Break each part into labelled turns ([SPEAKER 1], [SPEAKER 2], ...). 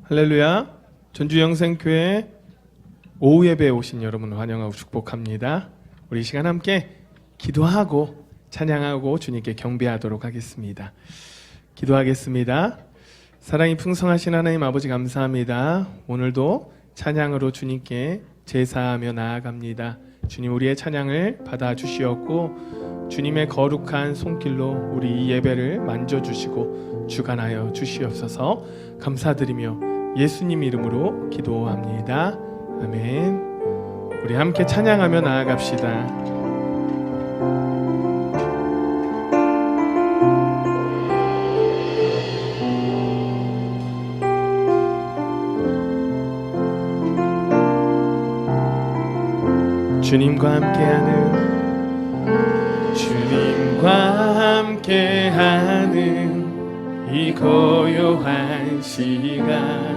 [SPEAKER 1] 할렐루야. 전주영생교회 오후 예배에 오신 여러분을 환영하고 축복합니다. 우리 이 시간 함께 기도하고 찬양하고 주님께 경배하도록 하겠습니다. 기도하겠습니다. 사랑이 풍성하신 하나님 아버지 감사합니다. 오늘도 찬양으로 주님께 제사하며 나아갑니다. 주님, 우리의 찬양을 받아주시었고 주님의 거룩한 손길로 우리 이 예배를 만져주시고 주관하여 주시옵소서. 감사드리며 예수님 이름으로 기도합니다. 아멘. 우리 함께 찬양하며 나아갑시다. 주님과 함께하는 이 고요한 시간,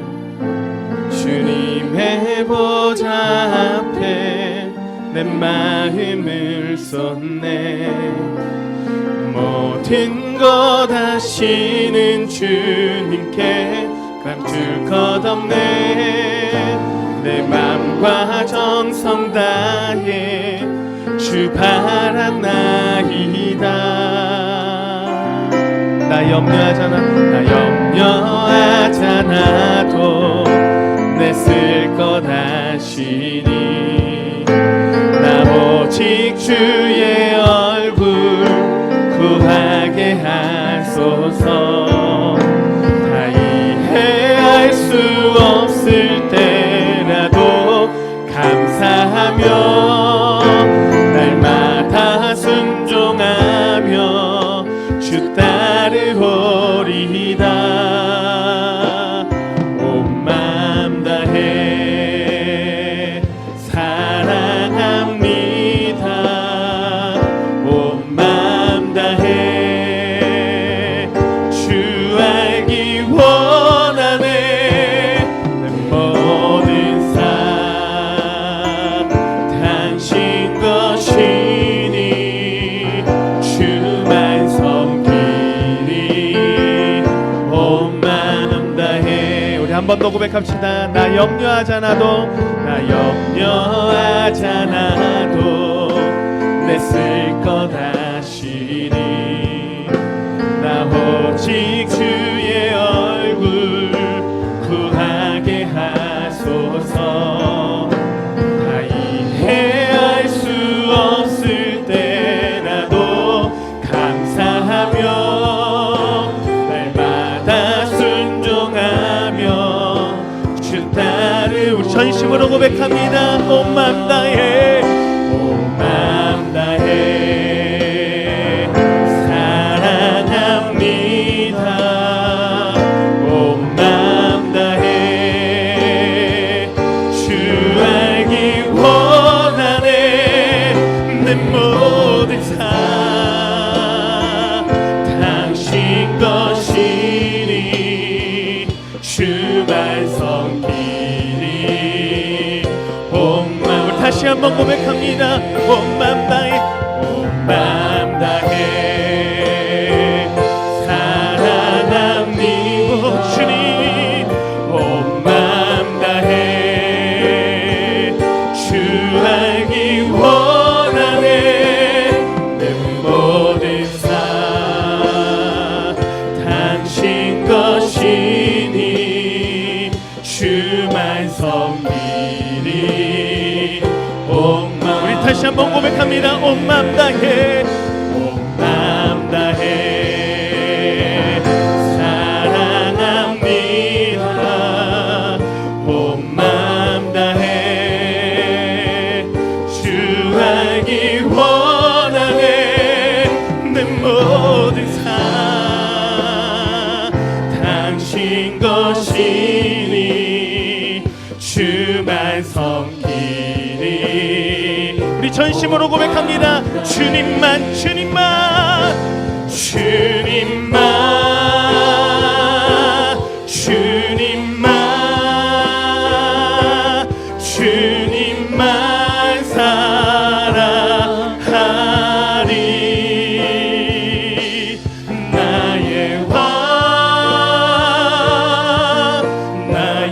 [SPEAKER 1] 주님의 보좌 앞에 내 마음을 쏟네. 모든 것 아시는 주님께 감출 것 없네. 내 맘과 정성 다해 주 바라나이다. 나 염려하잖아도 내 쓸 것 아시니. 나 오직 주의 얼굴 구하게 하소서. 다 이해할 수 없을 때라도 감사하며 날마다 순종하며 주 따르오리이다. 온 맘 다해 사랑합니다. 온 맘 다해 주 알기 원하네. 내 모든 삶 당신 것이니 주만 섬기리. 온 맘 다해. 우리 한 번 더 고백합시다. 나 염려하잖아도 내 쓸 것 아시니. 나 오직 주의 얼굴 구하게 하소서. 다 이해할 수 없을 때라도 감사하며 날마다 순종하며 주 따르. 우리 전심으로 고백합니다. 온 맘 다해 온 맘 다해 사랑합니다. 온 맘 다해 주 알기 원하네. 내 모든 삶 당신 것이니 주만 섬기리. 온 맘. 우리 다시 한번 고백합니다. 온 맘 다해 온 맘 다해 사랑합니다. 주님 온 맘 다해 주 알기 원하네. 내 모든 삶 당신 것이니 주만 섬기리. 온 맘. 우리 다시 한번 고백합니다. 온 맘 다해 온 맘 다해 사랑합니다. 온 맘 다해 주 알기 원하네. 내 모든 삶 당신 것이니 주만 섬기리. 우리 전심으로 고백합니다. 주님만 주님만 주님만 주님만 주님만 사랑하리. 나의 왕 나의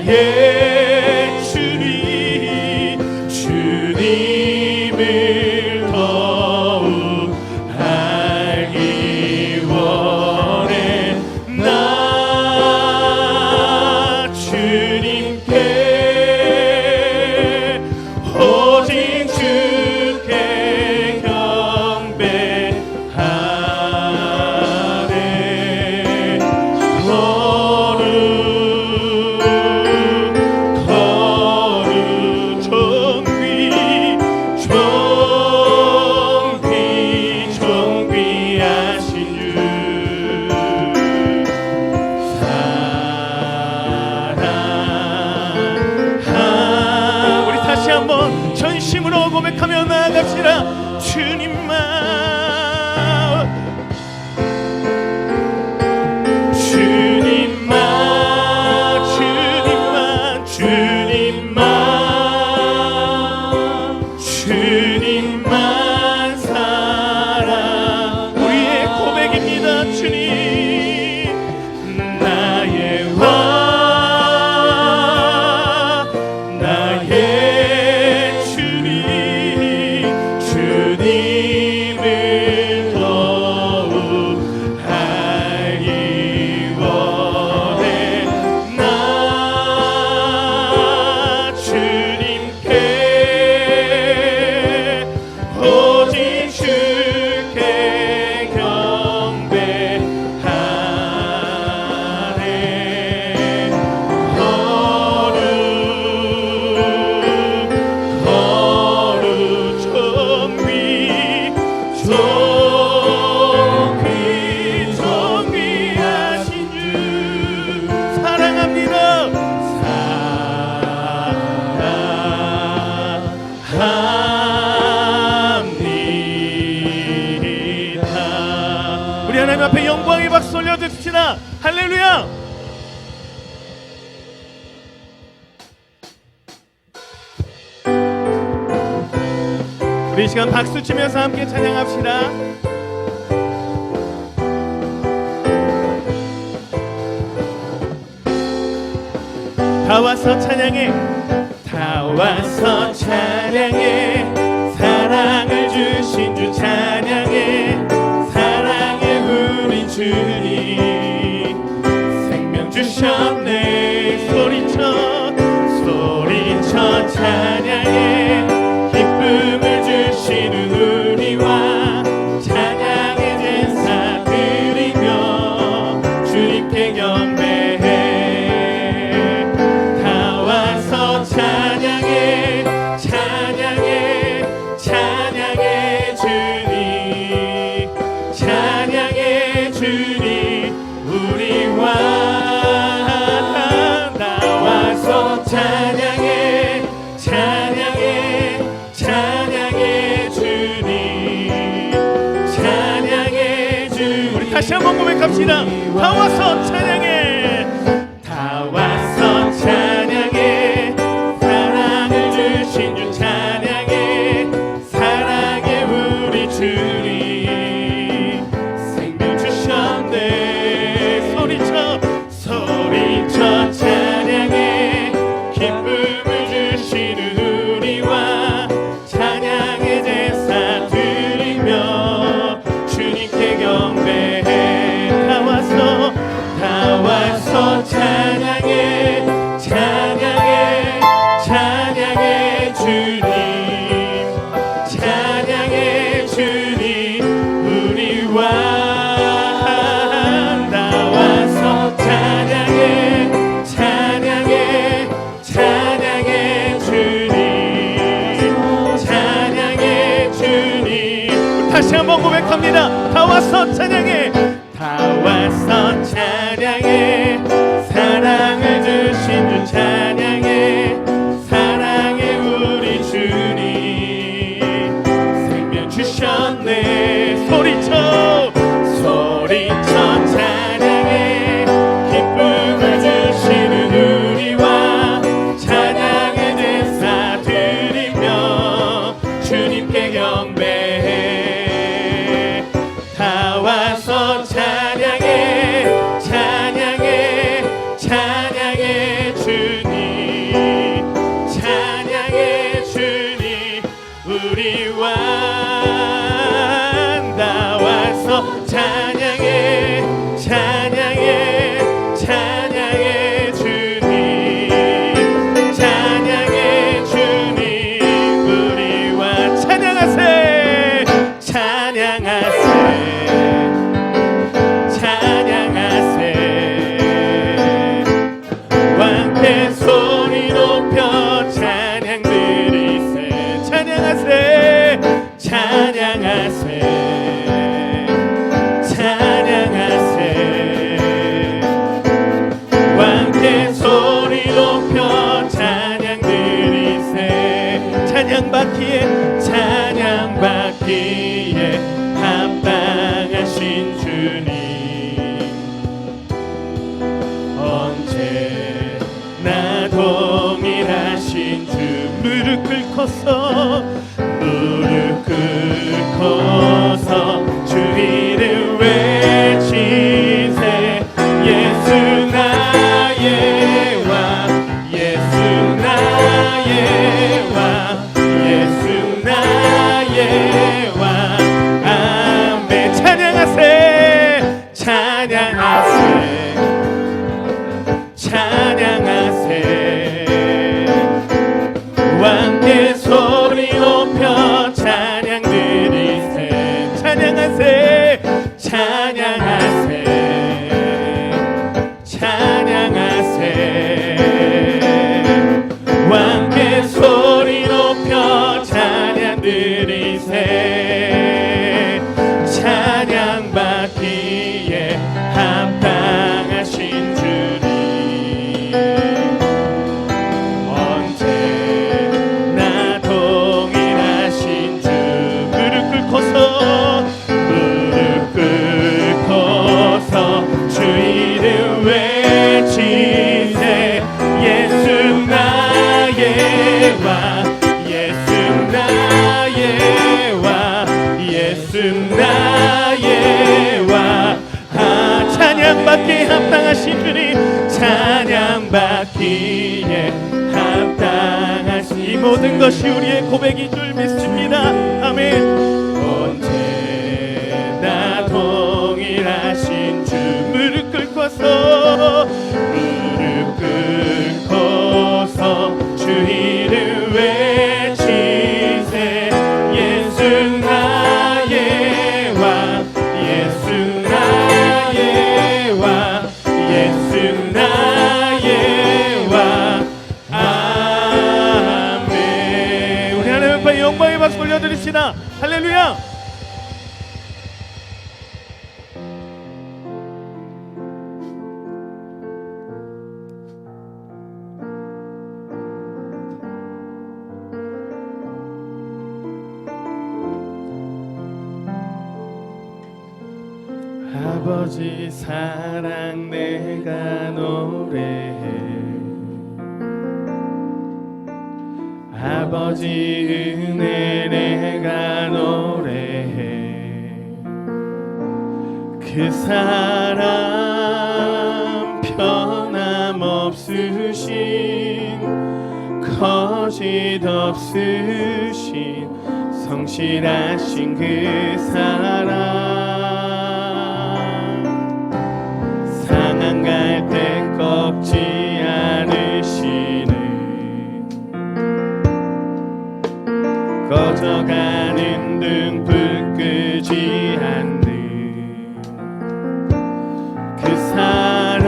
[SPEAKER 1] 고백하며 나아갑시다. 주님만 사랑 우리의 고백입니다. 주님 나의 왕 나의 주님 주님을 더욱 알기 원해 나 주님께 오직 주께 경배하네 거룩 존귀하신 주 사랑합니다. 사랑합니다. 우리 하나님 앞에 영광의 박수 올려드립시다. 할렐루야. 우리 이 시간 박수 치면서 함께 찬양합시다. 다 와서 찬양해 다 와서 찬양해 사랑을 주신 주 찬양해 사랑해 우리 주님 생명 주셨네 소리쳐 찬양해 기쁨을 주시는 우리와 찬양의 제사 드리며 주님께 경배해 다 와서 찬양해 주님 찬양해 주님 우리와 다 와서 찬양해 주님 찬양해 주님 우리 다시 한번 고백합시다. 다 와서 찬양해 다 와서 찬양해 사랑을 주신 주 찬양해 사랑해 우리 주님 생명 주셨네 소리쳐 찬양해 기쁨을 주시는 우리와 찬양의 제사 드리며 주님께 경배해 다 와서 찬양해 주님 찬양해 주님 우리와 다 와서 찬양해 주님 찬양해 주님 다시 한번 고백합니다. 다 와서 찬양해 사랑을 주신 주 찬양해 사랑해 우리 주님 생명 주셨네 소리쳐 찬양해 기쁨을 주시는 우리와 찬양의 제사 드리며 주님께 경배해 다 와서 찬양해 주님 찬양해 주님 우리와 다 와서 찬양해 주님 찬양해 주님 우리와 찬양하세 왕께 소리 높여 찬양 드리세 찬양하세 주님 언제나 동일하신 주 무릎 꿇고서 주 이름 외치세 예수 나의 왕 예수 나의 왕 예수 나의 왕 아멘 찬양하세 찬양하세 찬양하세 왕께 소리 높여 찬양 드리세 찬양하세 찬양하세 찬양하세 왕께 소리 높여 찬양 드리세 찬양 받기에 합당하신 주님 언제나 동일하신 주 무릎 꿇고서 주 이름 외치세 예수 나의 왕 예수 나의 왕 예수 나의 왕 찬양받기에 합당하신 주님 찬양받기에 합당하신 이 모든 것이 우리의 고백인 줄 믿습니다. 아멘. 언제나 동일하신 주 무릎 꿇고서 주 이름 외치세 예수 나의 왕 예수 나의 왕 예수 나의 왕 아멘. 우리 하나님 앞에 영광의 박수 올려드립시다. 할렐루야. 아버지 사랑 내가 노래해 아버지 은혜 내가 노래해 그 사랑 변함없으신 거짓 없으신 성실하신 그 사랑 상한 갈 때 꺾지 않으시는 꺼져가는 등불 끄지 않는 그 사랑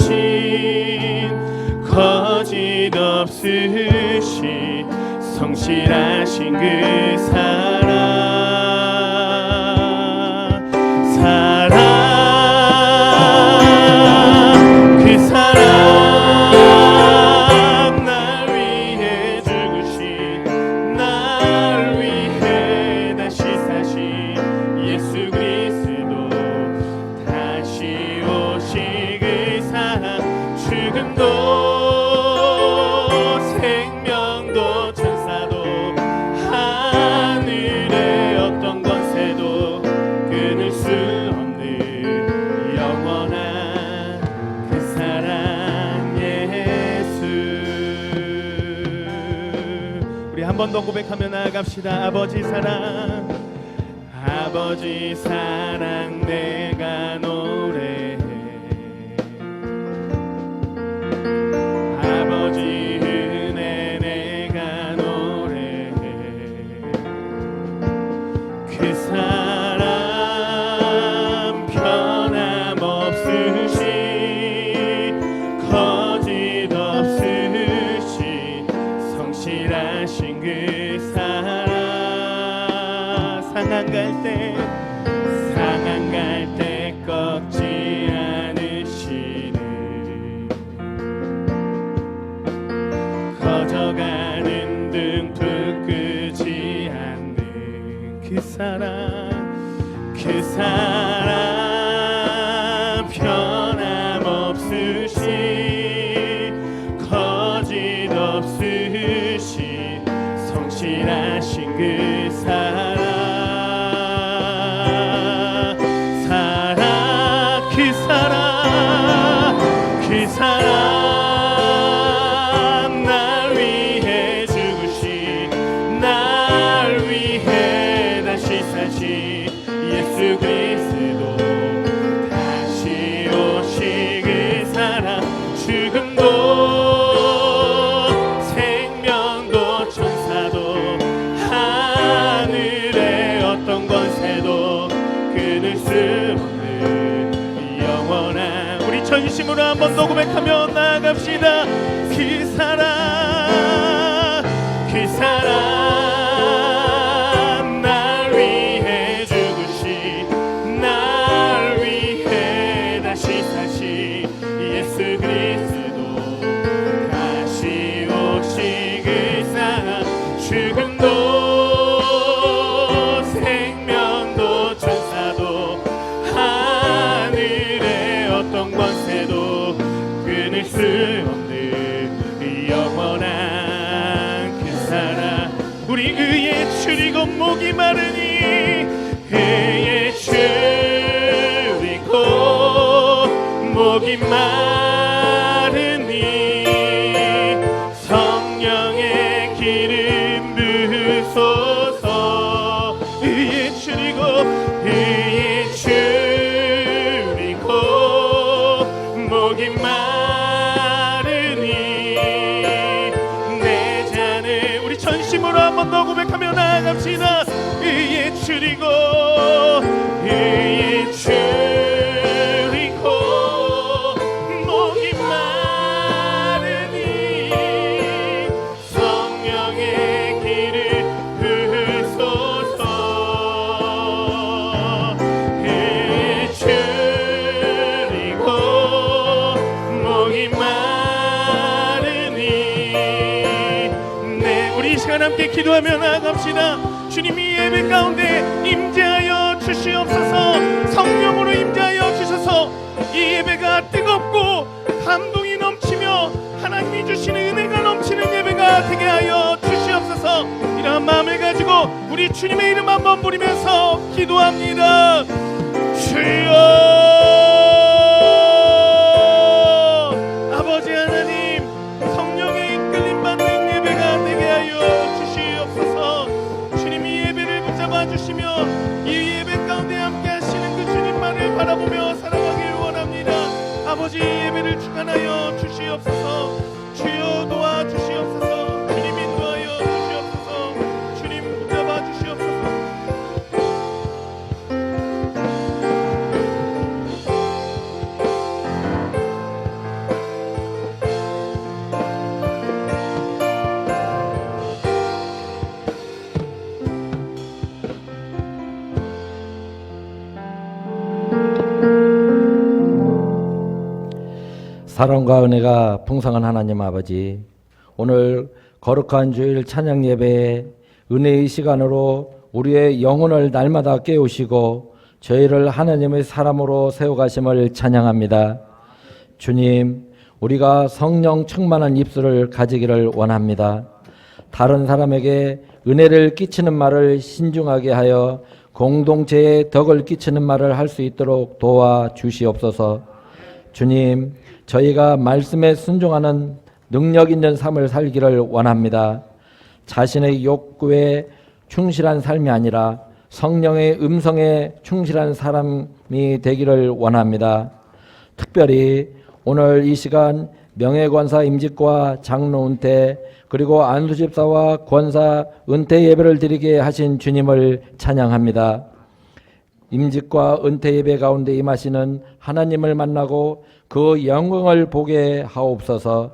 [SPEAKER 1] 변함없으신 거짓 없으신 성실하신 그 사랑 그 사랑 날 위해 죽으신 날 위해 다시 사신 예수 그리스도 다시 오시 그 사랑 죽음도 생명도 천사도 하늘의 어떤 권세도 끊을 수 없는 영원한 그 사랑 예수. 우리 한 번 더 고백하며 나아갑시다. 아버지 사랑 아버지 사랑 내가 노래해 아버지 은혜 내가 노래해 그 사랑 변함없으신 거짓 없으신 성실하신 그 사랑 상한 갈 때 꺾지 않으시는 꺼져가는 등불 끄지 않는 그 사랑 그 사랑 변함없으시 거짓 없으시 성실하신 그 사랑 그 사랑 날 위해 죽으시 날 위해 다시 사시 예수 그리스도 다시 오시 그 사랑 죽음도 생명도 천사도 하늘의 어떤 권세도 끊을 수 없는 영원한 우리 전심으로 한번 더 고백하며 나아갑시다. 그 사랑 그 사랑 날 위해 죽으시 날 위해 다시 사시 예수 그리스도 다시 오시 그 사랑 죽음도 생명도 천사도 하늘의 어떤 권세도 끊을 수 없는 영원한 그 사랑 우리 의에 줄이고 목이 마르니 의에 줄이고 목이 마르니 성령의 기름 부으소서 의에 줄이고 목이 마르니 내 잔을 우리 전심으로 한 번 더 고백하며 나아갑시다. 의에 줄이고 목이 마르니 성령의 길을 부으소서 의에 줄이고 목이 마르니 네 우리 이 시간 함께 기도하며 나아갑시다. 주님이 예배 가운데 임재하여 주시옵소서. 성령으로 임재하여 주셔서 이 예배가 뜨겁고 감동이 넘치며 하나님이 주시는 은혜가 넘치는 예배가 되게 하여 주시옵소서. 이러한 마음을 가지고 우리 주님의 이름 한번 부르면서 기도합니다. 주여 아버지 하나님 성령의 이끌림 받는 예배가 되게 하여 주시옵소서. 주님이 예배를 붙잡아 주시며 이 예배 가운데 함께 하시는 그 주님만을 바라보며 살아가길 원합니다. 아버지 예배를 주관하여 주시옵소서. 주여 도와주시옵소서. 주님 인도하여 주시옵소서. 주님 붙잡아 주시옵소서.
[SPEAKER 2] 사랑과 은혜가 풍성한 하나님 아버지, 오늘 거룩한 주일 찬양 예배에 은혜의 시간으로 우리의 영혼을 날마다 깨우시고 저희를 하나님의 사람으로 세워가심을 찬양합니다. 주님, 우리가 성령 충만한 입술을 가지기를 원합니다. 다른 사람에게 은혜를 끼치는 말을 신중하게 하여 공동체에 덕을 끼치는 말을 할 수 있도록 도와주시옵소서. 주님, 저희가 말씀에 순종하는 능력 있는 삶을 살기를 원합니다. 자신의 욕구에 충실한 삶이 아니라 성령의 음성에 충실한 사람이 되기를 원합니다. 특별히 오늘 이 시간 명예권사 임직과 장로 은퇴 그리고 안수집사와 권사 은퇴 예배를 드리게 하신 주님을 찬양합니다. 임직과 은퇴 예배 가운데 임하시는 하나님을 만나고 그 영광을 보게 하옵소서.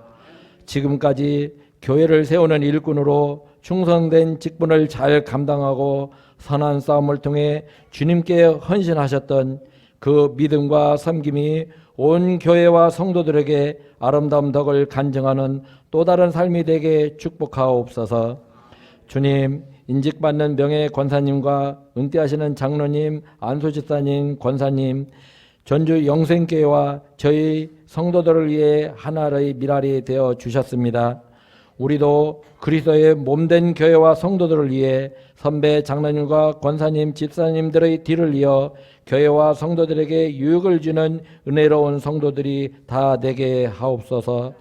[SPEAKER 2] 지금까지 교회를 세우는 일꾼으로 충성된 직분을 잘 감당하고 선한 싸움을 통해 주님께 헌신하셨던 그 믿음과 섬김이 온 교회와 성도들에게 아름다운 덕을 간증하는 또 다른 삶이 되게 축복하옵소서. 주님, 인직받는 명예 권사님과 은퇴하시는 장로님, 안소집사님, 권사님, 전주 영생교회와 저희 성도들을 위해 하나의 미랄이 되어 주셨습니다. 우리도 그리스도의 몸된 교회와 성도들을 위해 선배 장로님과 권사님, 집사님들의 뒤를 이어 교회와 성도들에게 유익을 주는 은혜로운 성도들이 다 되게 하옵소서.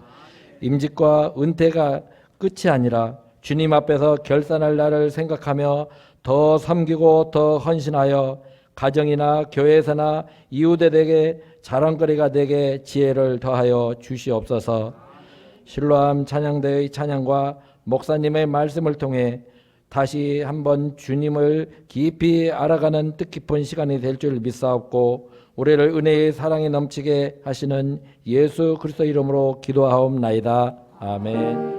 [SPEAKER 2] 임직과 은퇴가 끝이 아니라 주님 앞에서 결산할 날을 생각하며 더 섬기고 더 헌신하여 가정이나 교회에서나 이웃들에게 자랑거리가 되게 지혜를 더하여 주시옵소서. 실로암 찬양대의 찬양과 목사님의 말씀을 통해 다시 한번 주님을 깊이 알아가는 뜻깊은 시간이 될 줄 믿사옵고 우리를 은혜의 사랑에 넘치게 하시는 예수 그리스도 이름으로 기도하옵나이다. 아멘.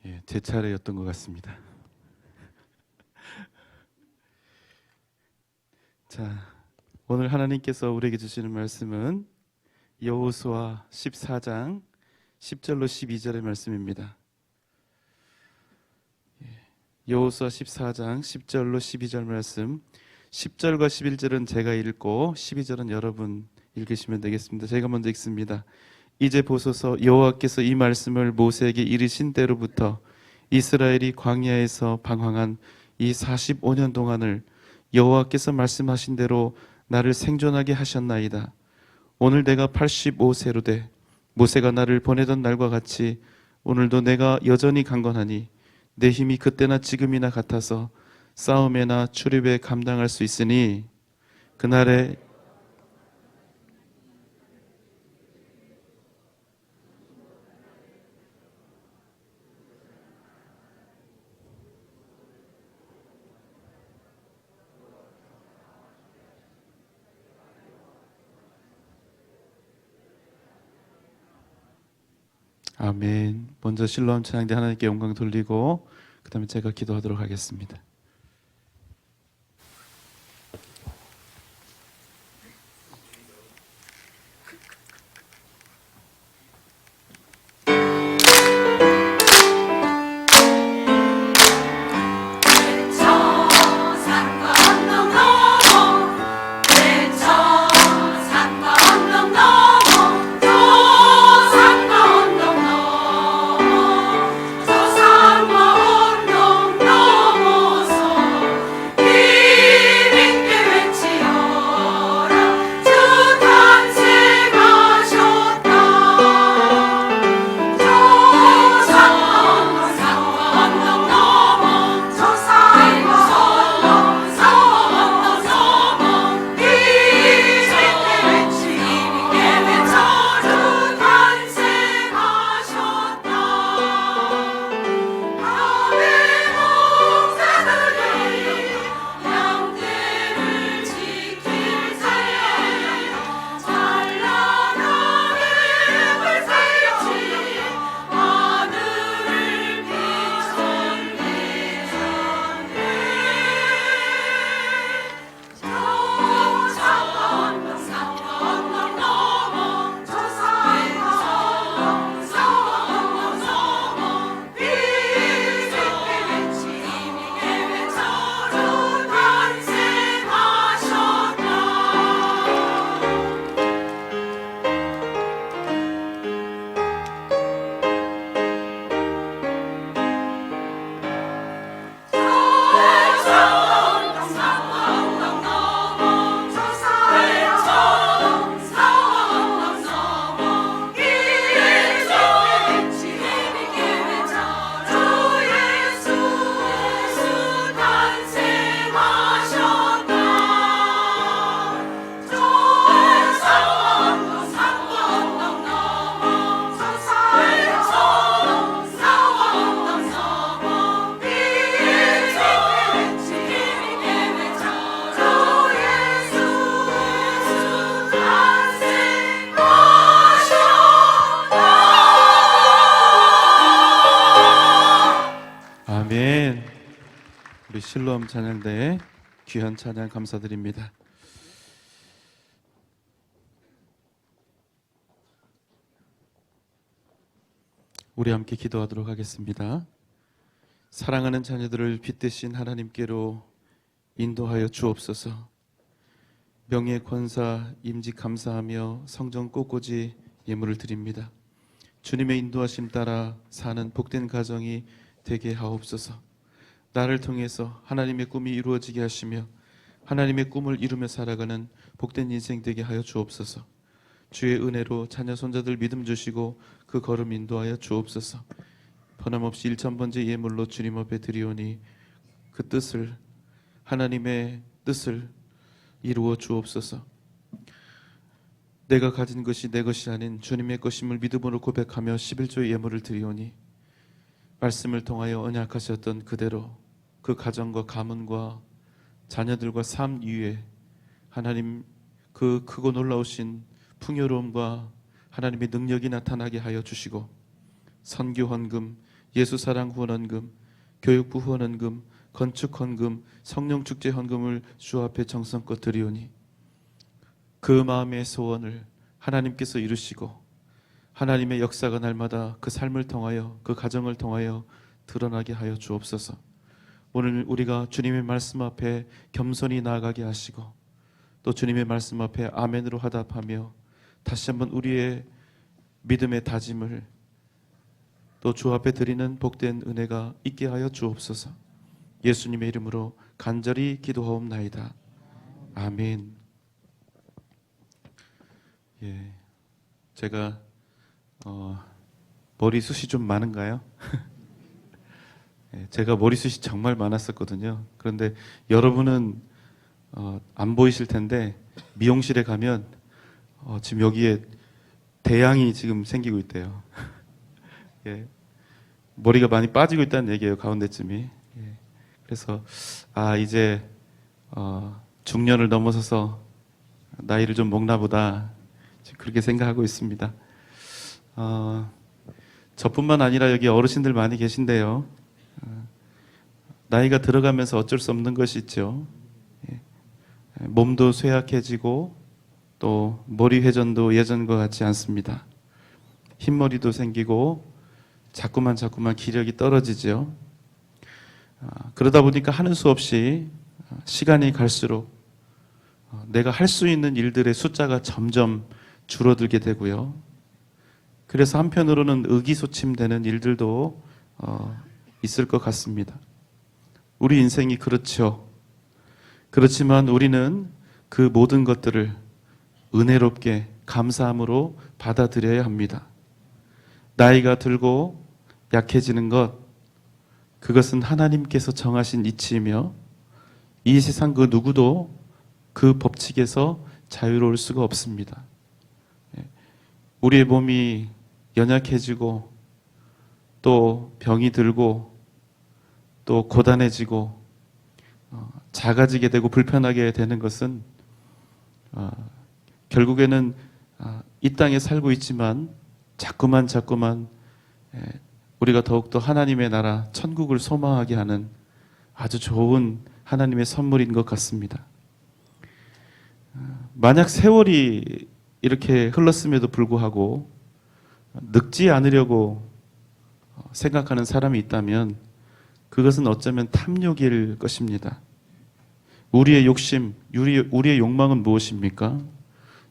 [SPEAKER 3] 예, 제 차례였던 것 같습니다. 자, 오늘 하나님께서 우리에게 주시는 말씀은 여호수아 14장 10절로 12절의 말씀입니다. 여호수아 14장 10절로 12절 말씀, 10절과 11절은 제가 읽고 12절은 여러분 읽으시면 되겠습니다. 제가 먼저 읽습니다. 이제 보소서, 여호와께서 이 말씀을 모세에게 이르신 때로부터 이스라엘이 광야에서 방황한 이 45년 동안을 여호와께서 말씀하신 대로 나를 생존하게 하셨나이다. 오늘 내가 85세로 돼 모세가 나를 보내던 날과 같이 오늘도 내가 여전히 강건하니 내 힘이 그때나 지금이나 같아서 싸움에나 출입에 감당할 수 있으니 그날에 아멘. 먼저 실로암 찬양대 하나님께 영광 돌리고 그 다음에 제가 기도하도록 하겠습니다.
[SPEAKER 4] 저 산과 언덕 넘어
[SPEAKER 3] 아멘. 우리 실로암 찬양대의 귀한 찬양 감사드립니다. 우리 함께 기도하도록 하겠습니다. 사랑하는 자녀들을 빛대신 하나님께로 인도하여 주옵소서. 명예 권사 임직 감사하며 성전 꽃꽂이 예물을 드립니다. 주님의 인도하심 따라 사는 복된 가정이 되게 하옵소서. 나를 통해서 하나님의 꿈이 이루어지게 하시며 하나님의 꿈을 이루며 살아가는 복된 인생 되게 하여 주옵소서. 주의 은혜로 자녀 손자들 믿음 주시고 그 걸음 인도하여 주옵소서. 변함없이 1000번째 예물로 주님 앞에 드리오니 그 뜻을, 하나님의 뜻을 이루어 주옵소서. 내가 가진 것이 내 것이 아닌 주님의 것임을 믿음으로 고백하며 11조의 예물을 드리오니 말씀을 통하여 언약하셨던 그대로 그 가정과 가문과 자녀들과 삶 위에 하나님 그 크고 놀라우신 풍요로움과 하나님의 능력이 나타나게 하여 주시고 선교 헌금, 예수 사랑 후원 헌금, 교육부 후원 헌금, 건축 헌금, 성령 축제 헌금을 주 앞에 정성껏 드리오니 그 마음의 소원을 하나님께서 이루시고 하나님의 역사가 날마다 그 삶을 통하여 그 가정을 통하여 드러나게 하여 주옵소서. 오늘 우리가 주님의 말씀 앞에 겸손히 나아가게 하시고 또 주님의 말씀 앞에 아멘으로 화답하며 다시 한번 우리의 믿음의 다짐을 또 주 앞에 드리는 복된 은혜가 있게 하여 주옵소서. 예수님의 이름으로 간절히 기도하옵나이다. 아멘. 예, 제가 머리숱이 좀 많은가요? 예, 제가 머리숱이 정말 많았었거든요. 그런데 여러분은 안 보이실 텐데 미용실에 가면 지금 여기에 대양이 지금 생기고 있대요. 예, 머리가 많이 빠지고 있다는 얘기예요. 가운데쯤이. 예, 그래서 이제 중년을 넘어서서 나이를 좀 먹나 보다 그렇게 생각하고 있습니다. 저뿐만 아니라 여기 어르신들 많이 계신데요. 나이가 들어가면서 어쩔 수 없는 것이 있죠. 예, 몸도 쇠약해지고 또 머리 회전도 예전과 같지 않습니다. 흰머리도 생기고 자꾸만 기력이 떨어지죠. 그러다 보니까 하는 수 없이 시간이 갈수록 내가 할 수 있는 일들의 숫자가 점점 줄어들게 되고요. 그래서 한편으로는 의기소침되는 일들도 있을 것 같습니다. 우리 인생이 그렇죠. 그렇지만 우리는 그 모든 것들을 은혜롭게 감사함으로 받아들여야 합니다. 나이가 들고 약해지는 것, 그것은 하나님께서 정하신 이치이며 이 세상 그 누구도 그 법칙에서 자유로울 수가 없습니다. 우리의 몸이 연약해지고 또 병이 들고 또 고단해지고 작아지게 되고 불편하게 되는 것은 결국에는 이 땅에 살고 있지만 자꾸만 우리가 더욱더 하나님의 나라 천국을 소망하게 하는 아주 좋은 하나님의 선물인 것 같습니다. 만약 세월이 이렇게 흘렀음에도 불구하고 늙지 않으려고 생각하는 사람이 있다면 그것은 어쩌면 탐욕일 것입니다. 우리의 욕심, 우리의 욕망은 무엇입니까?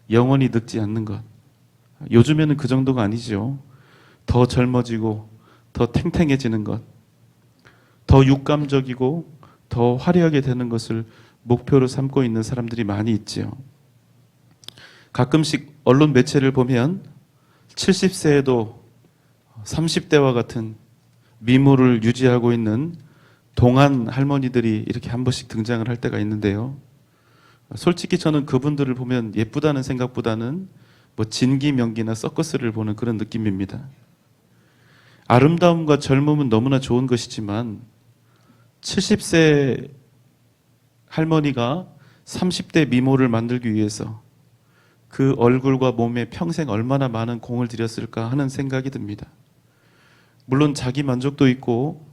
[SPEAKER 3] 영원히 늙지 않는 것. 요즘에는 그 정도가 아니죠. 더 젊어지고 더 탱탱해지는 것, 더 육감적이고 더 화려하게 되는 것을 목표로 삼고 있는 사람들이 많이 있지요. 가끔씩 언론 매체를 보면 70세에도 30대와 같은 미모를 유지하고 있는 동안 할머니들이 이렇게 한 번씩 등장을 할 때가 있는데요. 솔직히 저는 그분들을 보면 예쁘다는 생각보다는 뭐 진기명기나 서커스를 보는 그런 느낌입니다. 아름다움과 젊음은 너무나 좋은 것이지만 70세 할머니가 30대 미모를 만들기 위해서 그 얼굴과 몸에 평생 얼마나 많은 공을 들였을까 하는 생각이 듭니다. 물론 자기 만족도 있고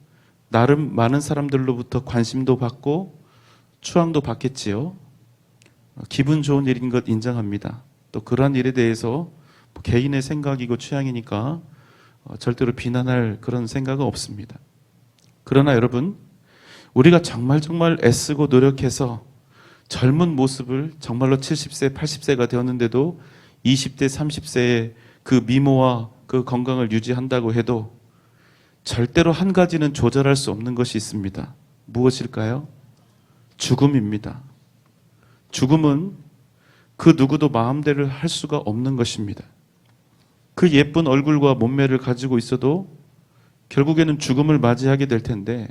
[SPEAKER 3] 나름 많은 사람들로부터 관심도 받고 추앙도 받겠지요. 기분 좋은 일인 것 인정합니다. 또 그러한 일에 대해서 개인의 생각이고 취향이니까 절대로 비난할 그런 생각은 없습니다. 그러나 여러분, 우리가 정말 애쓰고 노력해서 젊은 모습을 정말로 70세, 80세가 되었는데도 20대, 30세의 그 미모와 그 건강을 유지한다고 해도 절대로 한 가지는 조절할 수 없는 것이 있습니다. 무엇일까요? 죽음입니다. 죽음은 그 누구도 마음대로 할 수가 없는 것입니다. 그 예쁜 얼굴과 몸매를 가지고 있어도 결국에는 죽음을 맞이하게 될 텐데,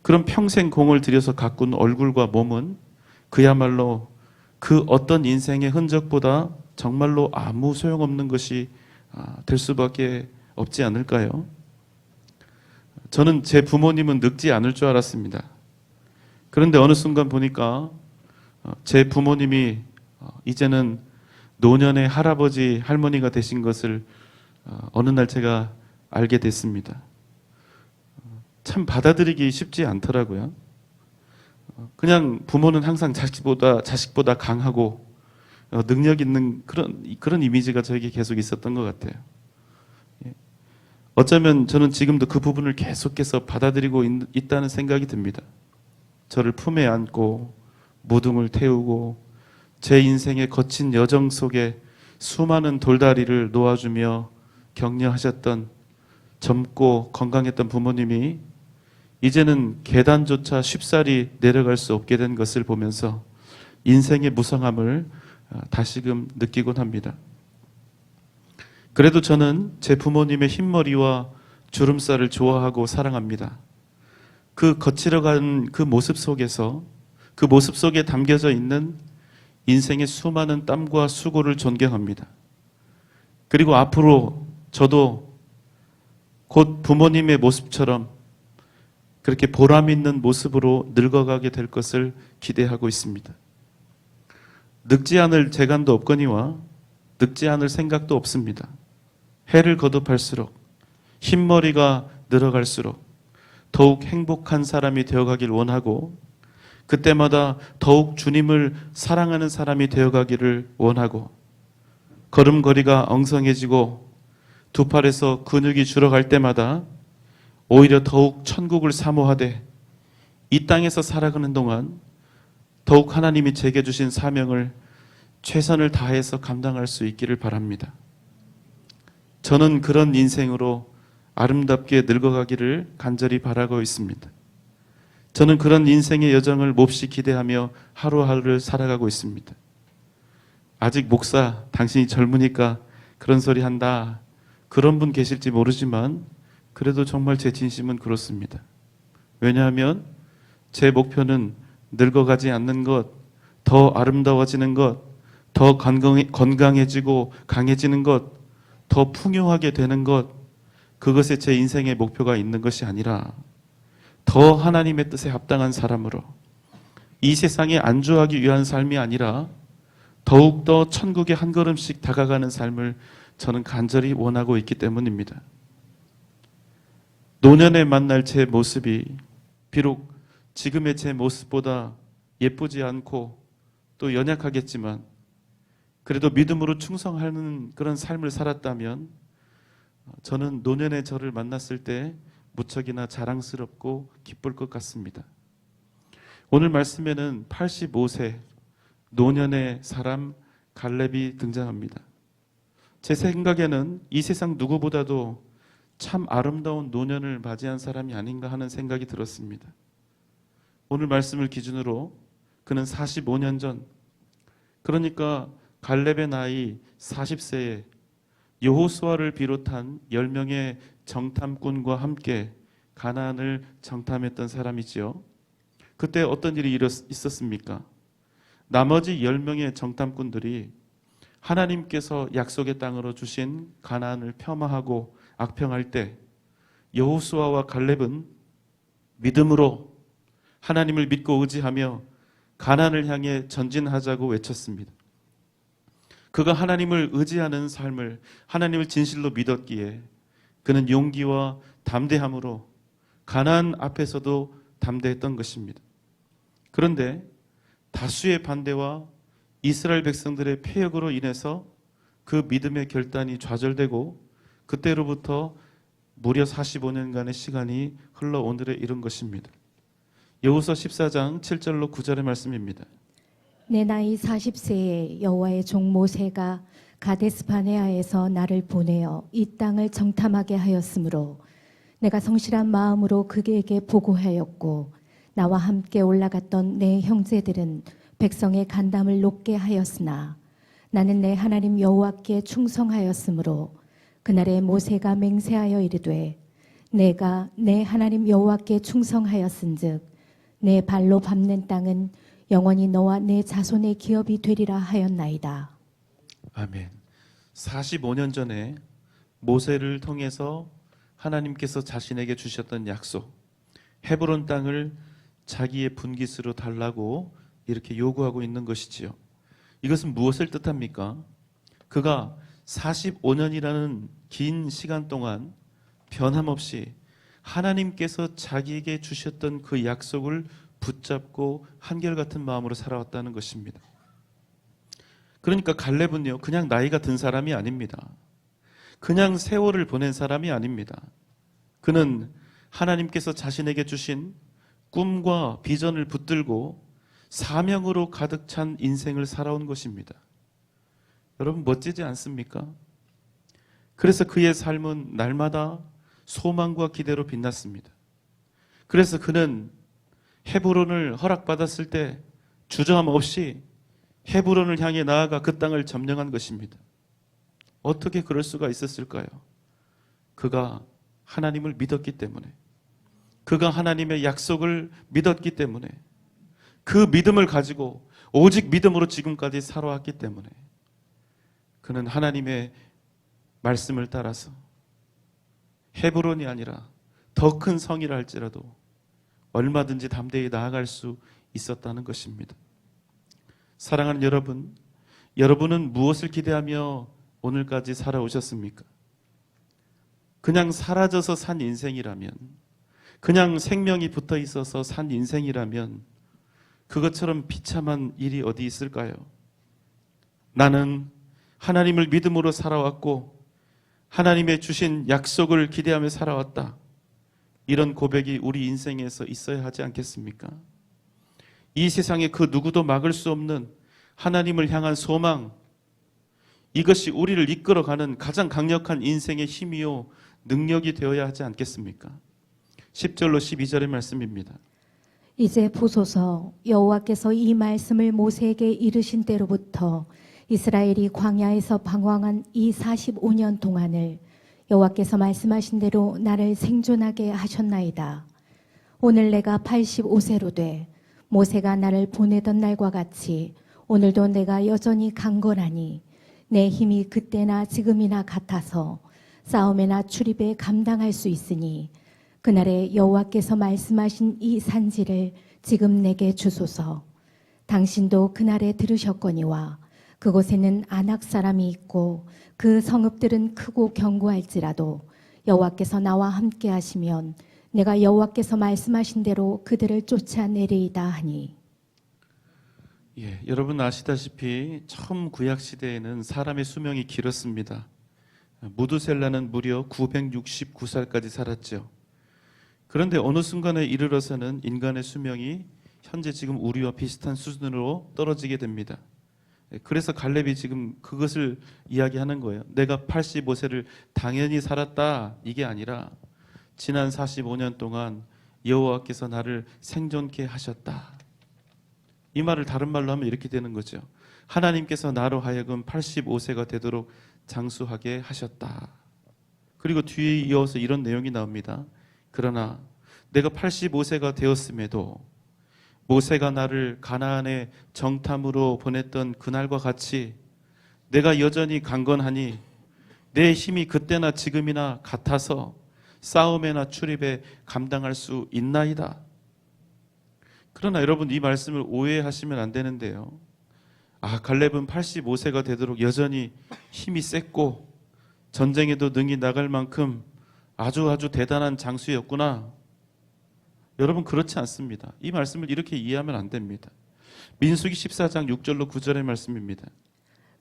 [SPEAKER 3] 그런 평생 공을 들여서 가꾼 얼굴과 몸은 그야말로 그 어떤 인생의 흔적보다 정말로 아무 소용없는 것이 될 수밖에 없지 않을까요? 저는 제 부모님은 늙지 않을 줄 알았습니다. 그런데 어느 순간 보니까 제 부모님이 이제는 노년의 할아버지, 할머니가 되신 것을 어느 날 제가 알게 됐습니다. 참 받아들이기 쉽지 않더라고요. 그냥 부모는 항상 자식보다 강하고 능력 있는 그런 이미지가 저에게 계속 있었던 것 같아요. 어쩌면 저는 지금도 그 부분을 계속해서 받아들이고 있다는 생각이 듭니다. 저를 품에 안고 무등을 태우고 제 인생의 거친 여정 속에 수많은 돌다리를 놓아주며 격려하셨던 젊고 건강했던 부모님이 이제는 계단조차 쉽사리 내려갈 수 없게 된 것을 보면서 인생의 무성함을 다시금 느끼곤 합니다. 그래도 저는 제 부모님의 흰머리와 주름살을 좋아하고 사랑합니다. 그 거칠어간 그 모습 속에서, 그 모습 속에 담겨져 있는 인생의 수많은 땀과 수고를 존경합니다. 그리고 앞으로 저도 곧 부모님의 모습처럼 그렇게 보람 있는 모습으로 늙어가게 될 것을 기대하고 있습니다. 늙지 않을 재간도 없거니와 늙지 않을 생각도 없습니다. 해를 거듭할수록, 흰머리가 늘어갈수록 더욱 행복한 사람이 되어가길 원하고, 그때마다 더욱 주님을 사랑하는 사람이 되어가기를 원하고, 걸음걸이가 엉성해지고 두 팔에서 근육이 줄어갈 때마다 오히려 더욱 천국을 사모하되 이 땅에서 살아가는 동안 더욱 하나님이 제게 주신 사명을 최선을 다해서 감당할 수 있기를 바랍니다. 저는 그런 인생으로 아름답게 늙어가기를 간절히 바라고 있습니다. 저는 그런 인생의 여정을 몹시 기대하며 하루하루를 살아가고 있습니다. 아직 목사, 당신이 젊으니까 그런 소리 한다, 그런 분 계실지 모르지만 그래도 정말 제 진심은 그렇습니다. 왜냐하면 제 목표는 늙어가지 않는 것, 더 아름다워지는 것, 더 건강해지고 강해지는 것, 더 풍요하게 되는 것, 그것에 제 인생의 목표가 있는 것이 아니라 더 하나님의 뜻에 합당한 사람으로 이 세상에 안주하기 위한 삶이 아니라 더욱더 천국에 한 걸음씩 다가가는 삶을 저는 간절히 원하고 있기 때문입니다. 노년에 만날 제 모습이 비록 지금의 제 모습보다 예쁘지 않고 또 연약하겠지만 그래도 믿음으로 충성하는 그런 삶을 살았다면 저는 노년의 저를 만났을 때 무척이나 자랑스럽고 기쁠 것 같습니다. 오늘 말씀에는 85세 노년의 사람 갈렙이 등장합니다. 제 생각에는 이 세상 누구보다도 참 아름다운 노년을 맞이한 사람이 아닌가 하는 생각이 들었습니다. 오늘 말씀을 기준으로 그는 45년 전, 그러니까 갈렙의 나이 40세에 여호수아를 비롯한 10명의 정탐꾼과 함께 가나안을 정탐했던 사람이지요. 그때 어떤 일이 있었습니까? 나머지 10명의 정탐꾼들이 하나님께서 약속의 땅으로 주신 가나안을 폄하하고 악평할 때 여호수아와 갈렙은 믿음으로 하나님을 믿고 의지하며 가나안을 향해 전진하자고 외쳤습니다. 그가 하나님을 의지하는 삶을, 하나님을 진실로 믿었기에 그는 용기와 담대함으로 가나안 앞에서도 담대했던 것입니다. 그런데 다수의 반대와 이스라엘 백성들의 패역으로 인해서 그 믿음의 결단이 좌절되고 그때로부터 무려 45년간의 시간이 흘러 오늘에 이른 것입니다. 여호수아 14장 7절로 9절의 말씀입니다.
[SPEAKER 4] 내 나이 40세에 여호와의 종 모세가 가데스 바네아에서 나를 보내어 이 땅을 정탐하게 하였으므로 내가 성실한 마음으로 그에게 보고하였고 나와 함께 올라갔던 내 형제들은 백성의 간담을 높게 하였으나 나는 내 하나님 여호와께 충성하였으므로 그날에 모세가 맹세하여 이르되 내가 내 하나님 여호와께 충성하였은즉 내 발로 밟는 땅은 영원히 너와 내 자손의 기업이 되리라 하였나이다.
[SPEAKER 3] 아멘. 45년 전에 모세를 통해서 하나님께서 자신에게 주셨던 약속, 헤브론 땅을 자기의 분깃으로 달라고 이렇게 요구하고 있는 것이지요. 이것은 무엇을 뜻합니까? 그가 45년이라는 긴 시간 동안 변함없이 하나님께서 자기에게 주셨던 그 약속을 붙잡고 한결같은 마음으로 살아왔다는 것입니다. 그러니까 갈렙은요, 그냥 나이가 든 사람이 아닙니다. 그냥 세월을 보낸 사람이 아닙니다. 그는 하나님께서 자신에게 주신 꿈과 비전을 붙들고 사명으로 가득 찬 인생을 살아온 것입니다. 여러분, 멋지지 않습니까? 그래서 그의 삶은 날마다 소망과 기대로 빛났습니다. 그래서 그는 헤브론을 허락받았을 때 주저함 없이 헤브론을 향해 나아가 그 땅을 점령한 것입니다. 어떻게 그럴 수가 있었을까요? 그가 하나님을 믿었기 때문에, 그가 하나님의 약속을 믿었기 때문에, 그 믿음을 가지고 오직 믿음으로 지금까지 살아왔기 때문에 그는 하나님의 말씀을 따라서 헤브론이 아니라 더 큰 성이라 할지라도 얼마든지 담대히 나아갈 수 있었다는 것입니다. 사랑하는 여러분, 여러분은 무엇을 기대하며 오늘까지 살아오셨습니까? 그냥 사라져서 산 인생이라면, 그냥 생명이 붙어 있어서 산 인생이라면 그것처럼 비참한 일이 어디 있을까요? 나는 하나님을 믿음으로 살아왔고 하나님의 주신 약속을 기대하며 살아왔다. 이런 고백이 우리 인생에서 있어야 하지 않겠습니까? 이 세상에 그 누구도 막을 수 없는 하나님을 향한 소망, 이것이 우리를 이끌어가는 가장 강력한 인생의 힘이요 능력이 되어야 하지 않겠습니까? 10절로 12절의 말씀입니다.
[SPEAKER 4] 이제 보소서, 여호와께서 이 말씀을 모세에게 이르신 때로부터 이스라엘이 광야에서 방황한 이 45년 동안을 여호와께서 말씀하신 대로 나를 생존하게 하셨나이다. 오늘 내가 85세로 돼 모세가 나를 보내던 날과 같이 오늘도 내가 여전히 강건하니 내 힘이 그때나 지금이나 같아서 싸움에나 출입에 감당할 수 있으니 그날에 여호와께서 말씀하신 이 산지를 지금 내게 주소서. 당신도 그날에 들으셨거니와 그곳에는 아낙 사람이 있고 그 성읍들은 크고 견고할지라도 여호와께서 나와 함께 하시면 내가 여호와께서 말씀하신 대로 그들을 쫓아내리이다 하니.
[SPEAKER 3] 여러분 아시다시피 처음 구약 시대에는 사람의 수명이 길었습니다. 무두셀라는 무려 969살까지 살았죠. 그런데 어느 순간에 이르러서는 인간의 수명이 현재 지금 우리와 비슷한 수준으로 떨어지게 됩니다. 그래서 갈렙이 지금 그것을 이야기하는 거예요. 내가 85세를 당연히 살았다, 이게 아니라 지난 45년 동안 여호와께서 나를 생존케 하셨다. 이 말을 다른 말로 하면 이렇게 되는 거죠. 하나님께서 나로 하여금 85세가 되도록 장수하게 하셨다. 그리고 뒤에 이어서 이런 내용이 나옵니다. 그러나 내가 85세가 되었음에도 모세가 나를 가나안의 정탐으로 보냈던 그날과 같이 내가 여전히 강건하니 내 힘이 그때나 지금이나 같아서 싸움에나 출입에 감당할 수 있나이다. 그러나 여러분, 이 말씀을 오해하시면 안 되는데요. 갈렙은 85세가 되도록 여전히 힘이 셌고 전쟁에도 능히 나갈 만큼 아주 대단한 장수였구나. 여러분 그렇지 않습니다. 이 말씀을 이렇게 이해하면 안 됩니다. 민수기 14장 6절로 9절의 말씀입니다.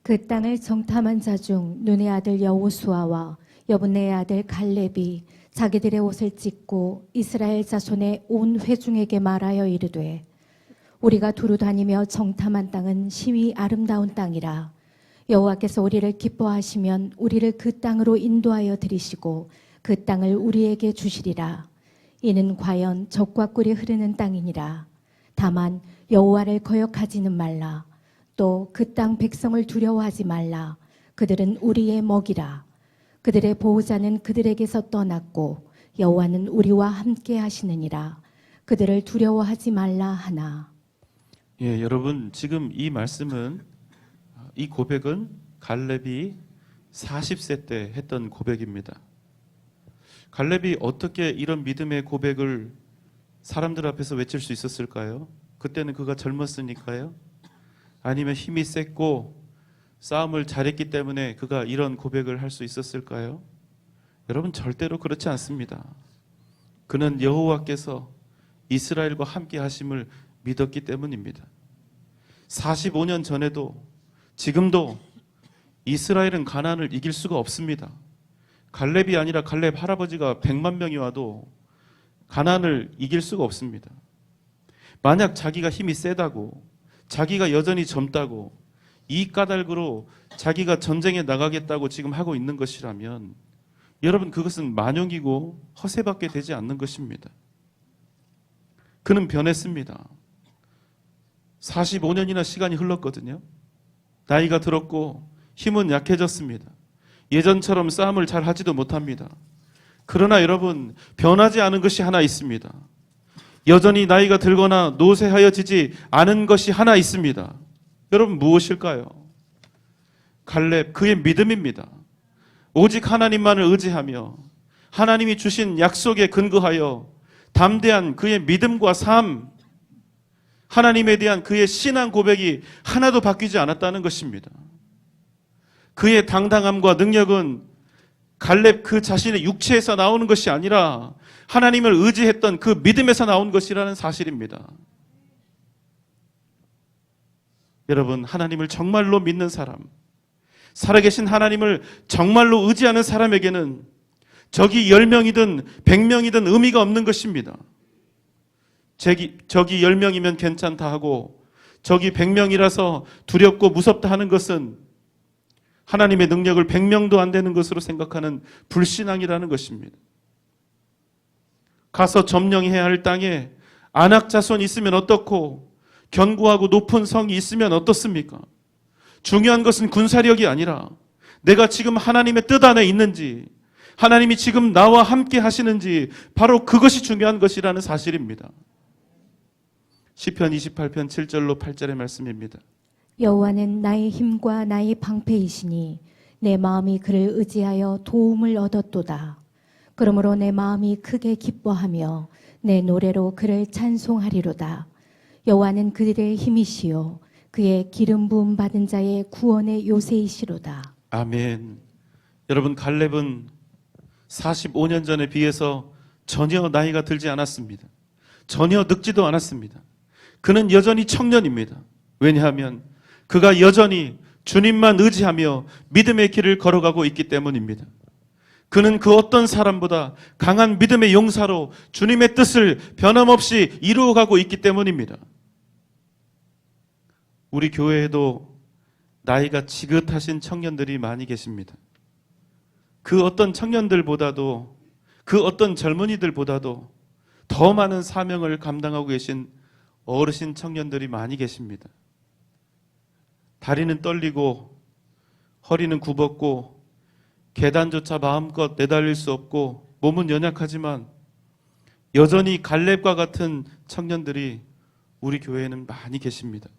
[SPEAKER 4] 그 땅을 정탐한 자 중 눈의 아들 여호수아와 여분네의 아들 갈렙이 자기들의 옷을 찢고 이스라엘 자손의 온 회중에게 말하여 이르되 우리가 두루 다니며 정탐한 땅은 심히 아름다운 땅이라. 여호와께서 우리를 기뻐하시면 우리를 그 땅으로 인도하여 들이시고 그 땅을 우리에게 주시리라. 이는 과연 젖과 꿀이 흐르는 땅이니라. 다만 여호와를 거역하지는 말라. 또 그 땅 백성을 두려워하지 말라. 그들은 우리의 먹이라. 그들의 보호자는 그들에게서 떠났고 여호와는 우리와 함께 하시느니라. 그들을 두려워하지 말라 하나.
[SPEAKER 3] 예, 여러분 지금 이 말씀은 이 고백은 갈렙이 40세 때 했던 고백입니다. 갈렙이 어떻게 이런 믿음의 고백을 사람들 앞에서 외칠 수 있었을까요? 그때는 그가 젊었으니까요? 아니면 힘이 셌고 싸움을 잘했기 때문에 그가 이런 고백을 할 수 있었을까요? 여러분 절대로 그렇지 않습니다. 그는 여호와께서 이스라엘과 함께 하심을 믿었기 때문입니다. 45년 전에도 지금도 이스라엘은 가나안을 이길 수가 없습니다. 갈렙이 아니라 갈렙 할아버지가 100만 명이 와도 가나안을 이길 수가 없습니다. 만약 자기가 힘이 세다고, 자기가 여전히 젊다고, 이 까닭으로 자기가 전쟁에 나가겠다고 지금 하고 있는 것이라면 여러분 그것은 만용이고 허세밖에 되지 않는 것입니다. 그는 변했습니다. 45년이나 시간이 흘렀거든요. 나이가 들었고 힘은 약해졌습니다. 예전처럼 싸움을 잘 하지도 못합니다. 그러나 여러분 변하지 않은 것이 하나 있습니다. 여전히 나이가 들거나 노쇠하여지지 않은 것이 하나 있습니다. 여러분 무엇일까요? 갈렙 그의 믿음입니다. 오직 하나님만을 의지하며 하나님이 주신 약속에 근거하여 담대한 그의 믿음과 삶, 하나님에 대한 그의 신앙 고백이 하나도 바뀌지 않았다는 것입니다. 그의 당당함과 능력은 갈렙 그 자신의 육체에서 나오는 것이 아니라 하나님을 의지했던 그 믿음에서 나온 것이라는 사실입니다. 여러분 하나님을 정말로 믿는 사람, 살아계신 하나님을 정말로 의지하는 사람에게는 적이 10명이든 100명이든 의미가 없는 것입니다. 적이 10명이면 괜찮다 하고 적이 100명이라서 두렵고 무섭다 하는 것은 하나님의 능력을 100명도 안 되는 것으로 생각하는 불신앙이라는 것입니다. 가서 점령해야 할 땅에 안악 자손이 있으면 어떻고 견고하고 높은 성이 있으면 어떻습니까? 중요한 것은 군사력이 아니라 내가 지금 하나님의 뜻 안에 있는지, 하나님이 지금 나와 함께 하시는지, 바로 그것이 중요한 것이라는 사실입니다. 시편 28편 7절로 8절의 말씀입니다.
[SPEAKER 4] 여호와는 나의 힘과 나의 방패이시니 내 마음이 그를 의지하여 도움을 얻었도다. 그러므로 내 마음이 크게 기뻐하며 내 노래로 그를 찬송하리로다. 여호와는 그들의 힘이시요 그의 기름 부음 받은 자의 구원의 요새이시로다.
[SPEAKER 3] 아멘. 여러분 갈렙은 45년 전에 비해서 전혀 나이가 들지 않았습니다. 전혀 늙지도 않았습니다. 그는 여전히 청년입니다. 왜냐하면 그가 여전히 주님만 의지하며 믿음의 길을 걸어가고 있기 때문입니다. 그는 그 어떤 사람보다 강한 믿음의 용사로 주님의 뜻을 변함없이 이루어가고 있기 때문입니다. 우리 교회에도 나이가 지긋하신 청년들이 많이 계십니다. 그 어떤 청년들보다도, 그 어떤 젊은이들보다도 더 많은 사명을 감당하고 계신 어르신 청년들이 많이 계십니다. 다리는 떨리고 허리는 굽었고 계단조차 마음껏 내달릴 수 없고 몸은 연약하지만 여전히 갈렙과 같은 청년들이 우리 교회에는 많이 계십니다.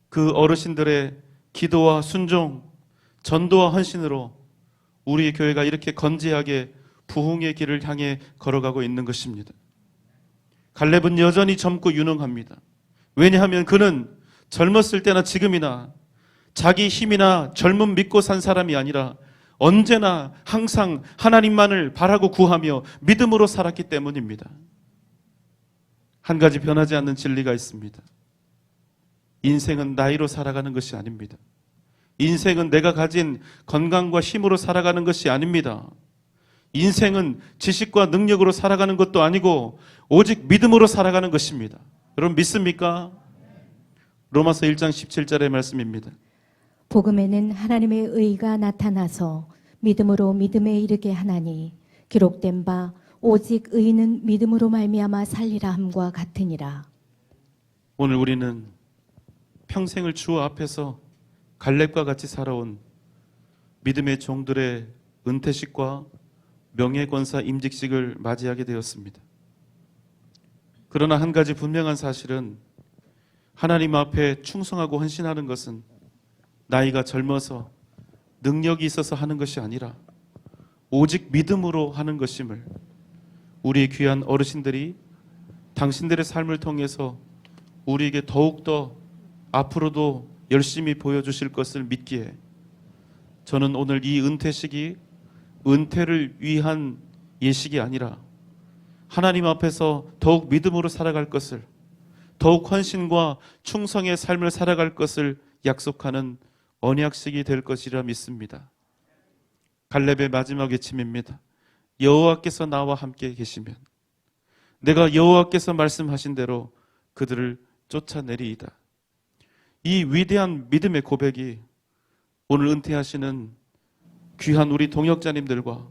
[SPEAKER 3] 그 어르신들의 기도와 순종, 전도와 헌신으로 우리 교회가 이렇게 건재하게 부흥의 길을 향해 걸어가고 있는 것입니다. 갈렙은 여전히 젊고 유능합니다. 왜냐하면 그는 젊었을 때나 지금이나 자기 힘이나 젊음 믿고 산 사람이 아니라 언제나 항상 하나님만을 바라고 구하며 믿음으로 살았기 때문입니다. 한 가지 변하지 않는 진리가 있습니다. 인생은 나이로 살아가는 것이 아닙니다. 인생은 내가 가진 건강과 힘으로 살아가는 것이 아닙니다. 인생은 지식과 능력으로 살아가는 것도 아니고 오직 믿음으로 살아가는 것입니다. 여러분 믿습니까? 로마서 1장 17절의 말씀입니다.
[SPEAKER 4] 복음에는 하나님의 의가 나타나서 믿음으로 믿음에 이르게 하나니 기록된 바 오직 의는 믿음으로 말미암아 살리라 함과 같으니라.
[SPEAKER 3] 오늘 우리는 평생을 주 앞에서 갈렙과 같이 살아온 믿음의 종들의 은퇴식과 명예권사 임직식을 맞이하게 되었습니다. 그러나 한 가지 분명한 사실은 하나님 앞에 충성하고 헌신하는 것은 나이가 젊어서 능력이 있어서 하는 것이 아니라 오직 믿음으로 하는 것임을 우리 귀한 어르신들이 당신들의 삶을 통해서 우리에게 더욱더 앞으로도 열심히 보여주실 것을 믿기에 저는 오늘 이 은퇴식이 은퇴를 위한 예식이 아니라 하나님 앞에서 더욱 믿음으로 살아갈 것을, 더욱 헌신과 충성의 삶을 살아갈 것을 약속하는 언약식이 될 것이라 믿습니다. 갈렙의 마지막 외침입니다. 여호와께서 나와 함께 계시면 내가 여호와께서 말씀하신 대로 그들을 쫓아내리이다. 이 위대한 믿음의 고백이 오늘 은퇴하시는 귀한 우리 동역자님들과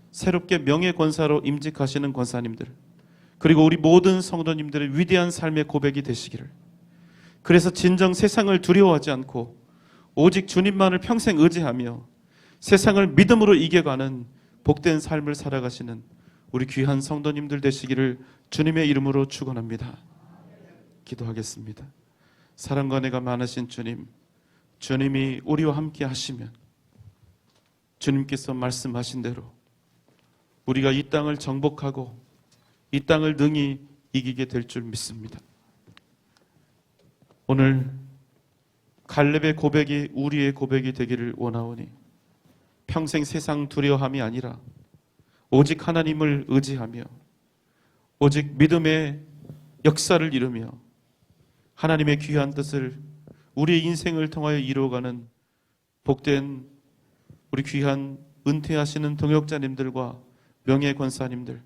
[SPEAKER 3] 새롭게 명예권사로 임직하시는 권사님들, 그리고 우리 모든 성도님들의 위대한 삶의 고백이 되시기를, 그래서 진정 세상을 두려워하지 않고 오직 주님만을 평생 의지하며 세상을 믿음으로 이겨가는 복된 삶을 살아가시는 우리 귀한 성도님들 되시기를 주님의 이름으로 축원합니다. 기도하겠습니다. 사랑과 은혜가 많으신 주님, 주님이 우리와 함께 하시면 주님께서 말씀하신 대로 우리가 이 땅을 정복하고 이 땅을 능히 이기게 될 줄 믿습니다. 오늘 갈렙의 고백이 우리의 고백이 되기를 원하오니 평생 세상 두려워함이 아니라 오직 하나님을 의지하며 오직 믿음의 역사를 이루며 하나님의 귀한 뜻을 우리의 인생을 통하여 이루어가는 복된 우리 귀한 은퇴하시는 동역자님들과 명예권사님들,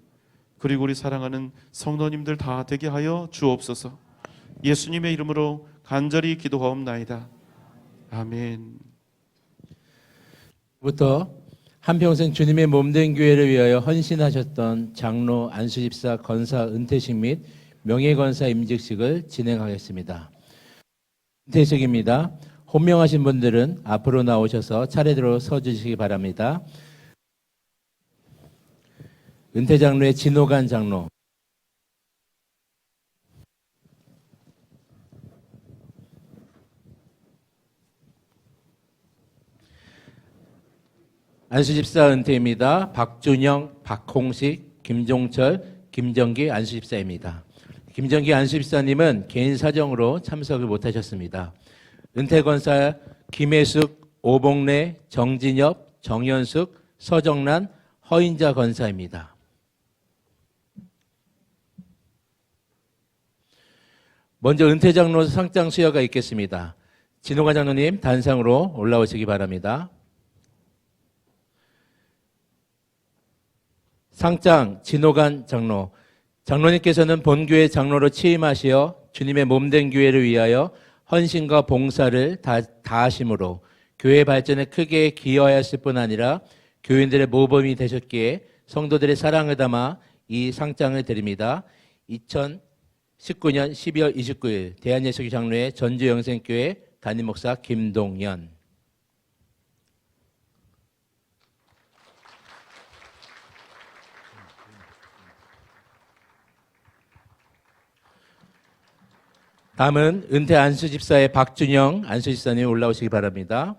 [SPEAKER 3] 그리고 우리 사랑하는 성도님들 다 되게 하여 주옵소서. 예수님의 이름으로 간절히 기도하옵나이다. 아멘.
[SPEAKER 5] 부터 한평생 주님의 몸된 교회를 위하여 헌신하셨던 장로 안수집사 권사 은퇴식 및 명예권사 임직식을 진행하겠습니다. 은퇴식입니다. 혼명하신 분들은 앞으로 나오셔서 차례대로 서주시기 바랍니다. 은퇴장로의 진호간 장로, 안수집사 은퇴입니다. 박준영, 박홍식, 김종철, 김정기 안수집사입니다. 김정기 안수집사님은 개인 사정으로 참석을 못하셨습니다. 은퇴권사 김혜숙, 오봉래, 정진엽, 정현숙, 서정란, 허인자 권사입니다. 먼저 은퇴장로 상장 수여가 있겠습니다. 진호가 장로님 단상으로 올라오시기 바랍니다. 상장 진호간 장로, 장로님께서는 본교회 장로로 취임하시어 주님의 몸된 교회를 위하여 헌신과 봉사를 다하심으로 교회 발전에 크게 기여하였을 뿐 아니라 교인들의 모범이 되셨기에 성도들의 사랑을 담아 이 상장을 드립니다. 2019년 12월 29일 대한예수교 장로회 전주영생교회 담임목사 김동연. 다음은 은퇴 안수집사의 박준영 안수집사님 올라오시기 바랍니다.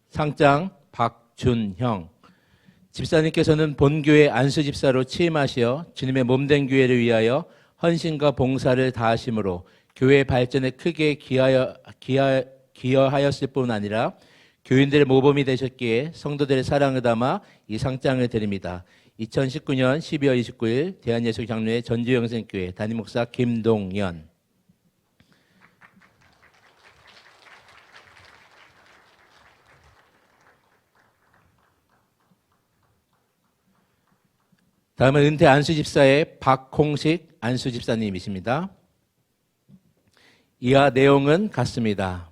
[SPEAKER 5] 상장 박준형. 집사님께서는 본교회 안수집사로 취임하시어 주님의 몸된 교회를 위하여 헌신과 봉사를 다하심으로 교회 발전에 크게 기여하였을 뿐 아니라 교인들의 모범이 되셨기에 성도들의 사랑을 담아 이 상장을 드립니다. 2019년 12월 29일 대한예수교 장로회 전주영생교회 담임목사 김동연. 다음은 은퇴 안수집사의 박홍식 안수집사님이십니다. 이하 내용은 같습니다.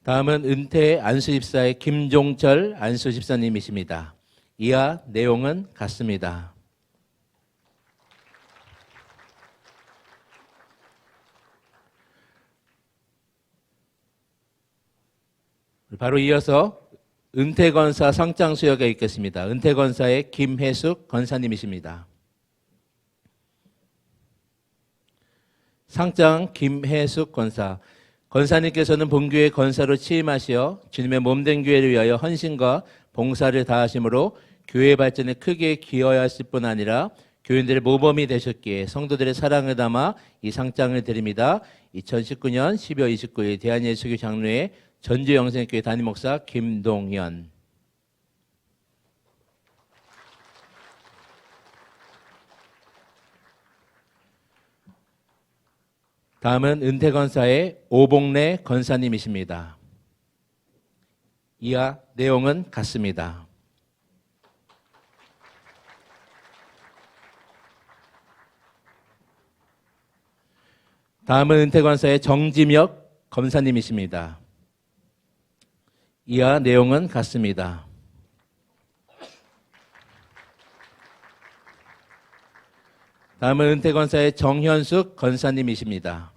[SPEAKER 5] 다음은 은퇴 안수집사의 김종철 안수집사님이십니다. 이하 내용은 같습니다. 바로 이어서 은퇴건사 상장 수여가 있겠습니다. 은퇴건사의 김혜숙 건사님이십니다. 상장 김혜숙 건사. 건사님께서는 본교회 건사로 취임하시어 주님의 몸된 교회를 위하여 헌신과 봉사를 다하심으로 교회 발전에 크게 기여하실 뿐 아니라 교인들의 모범이 되셨기에 성도들의 사랑을 담아 이 상장을 드립니다. 2019년 12월 29일 대한예수교 장로회 전주영생교회 담임목사 김동연. 다음은 은퇴건사의 오봉래 건사님이십니다. 이하 내용은 같습니다. 다음은 은퇴건사의 정지혁 검사님이십니다. 이하 내용은 같습니다. 다음은 은퇴건사의 정현숙 건사님이십니다.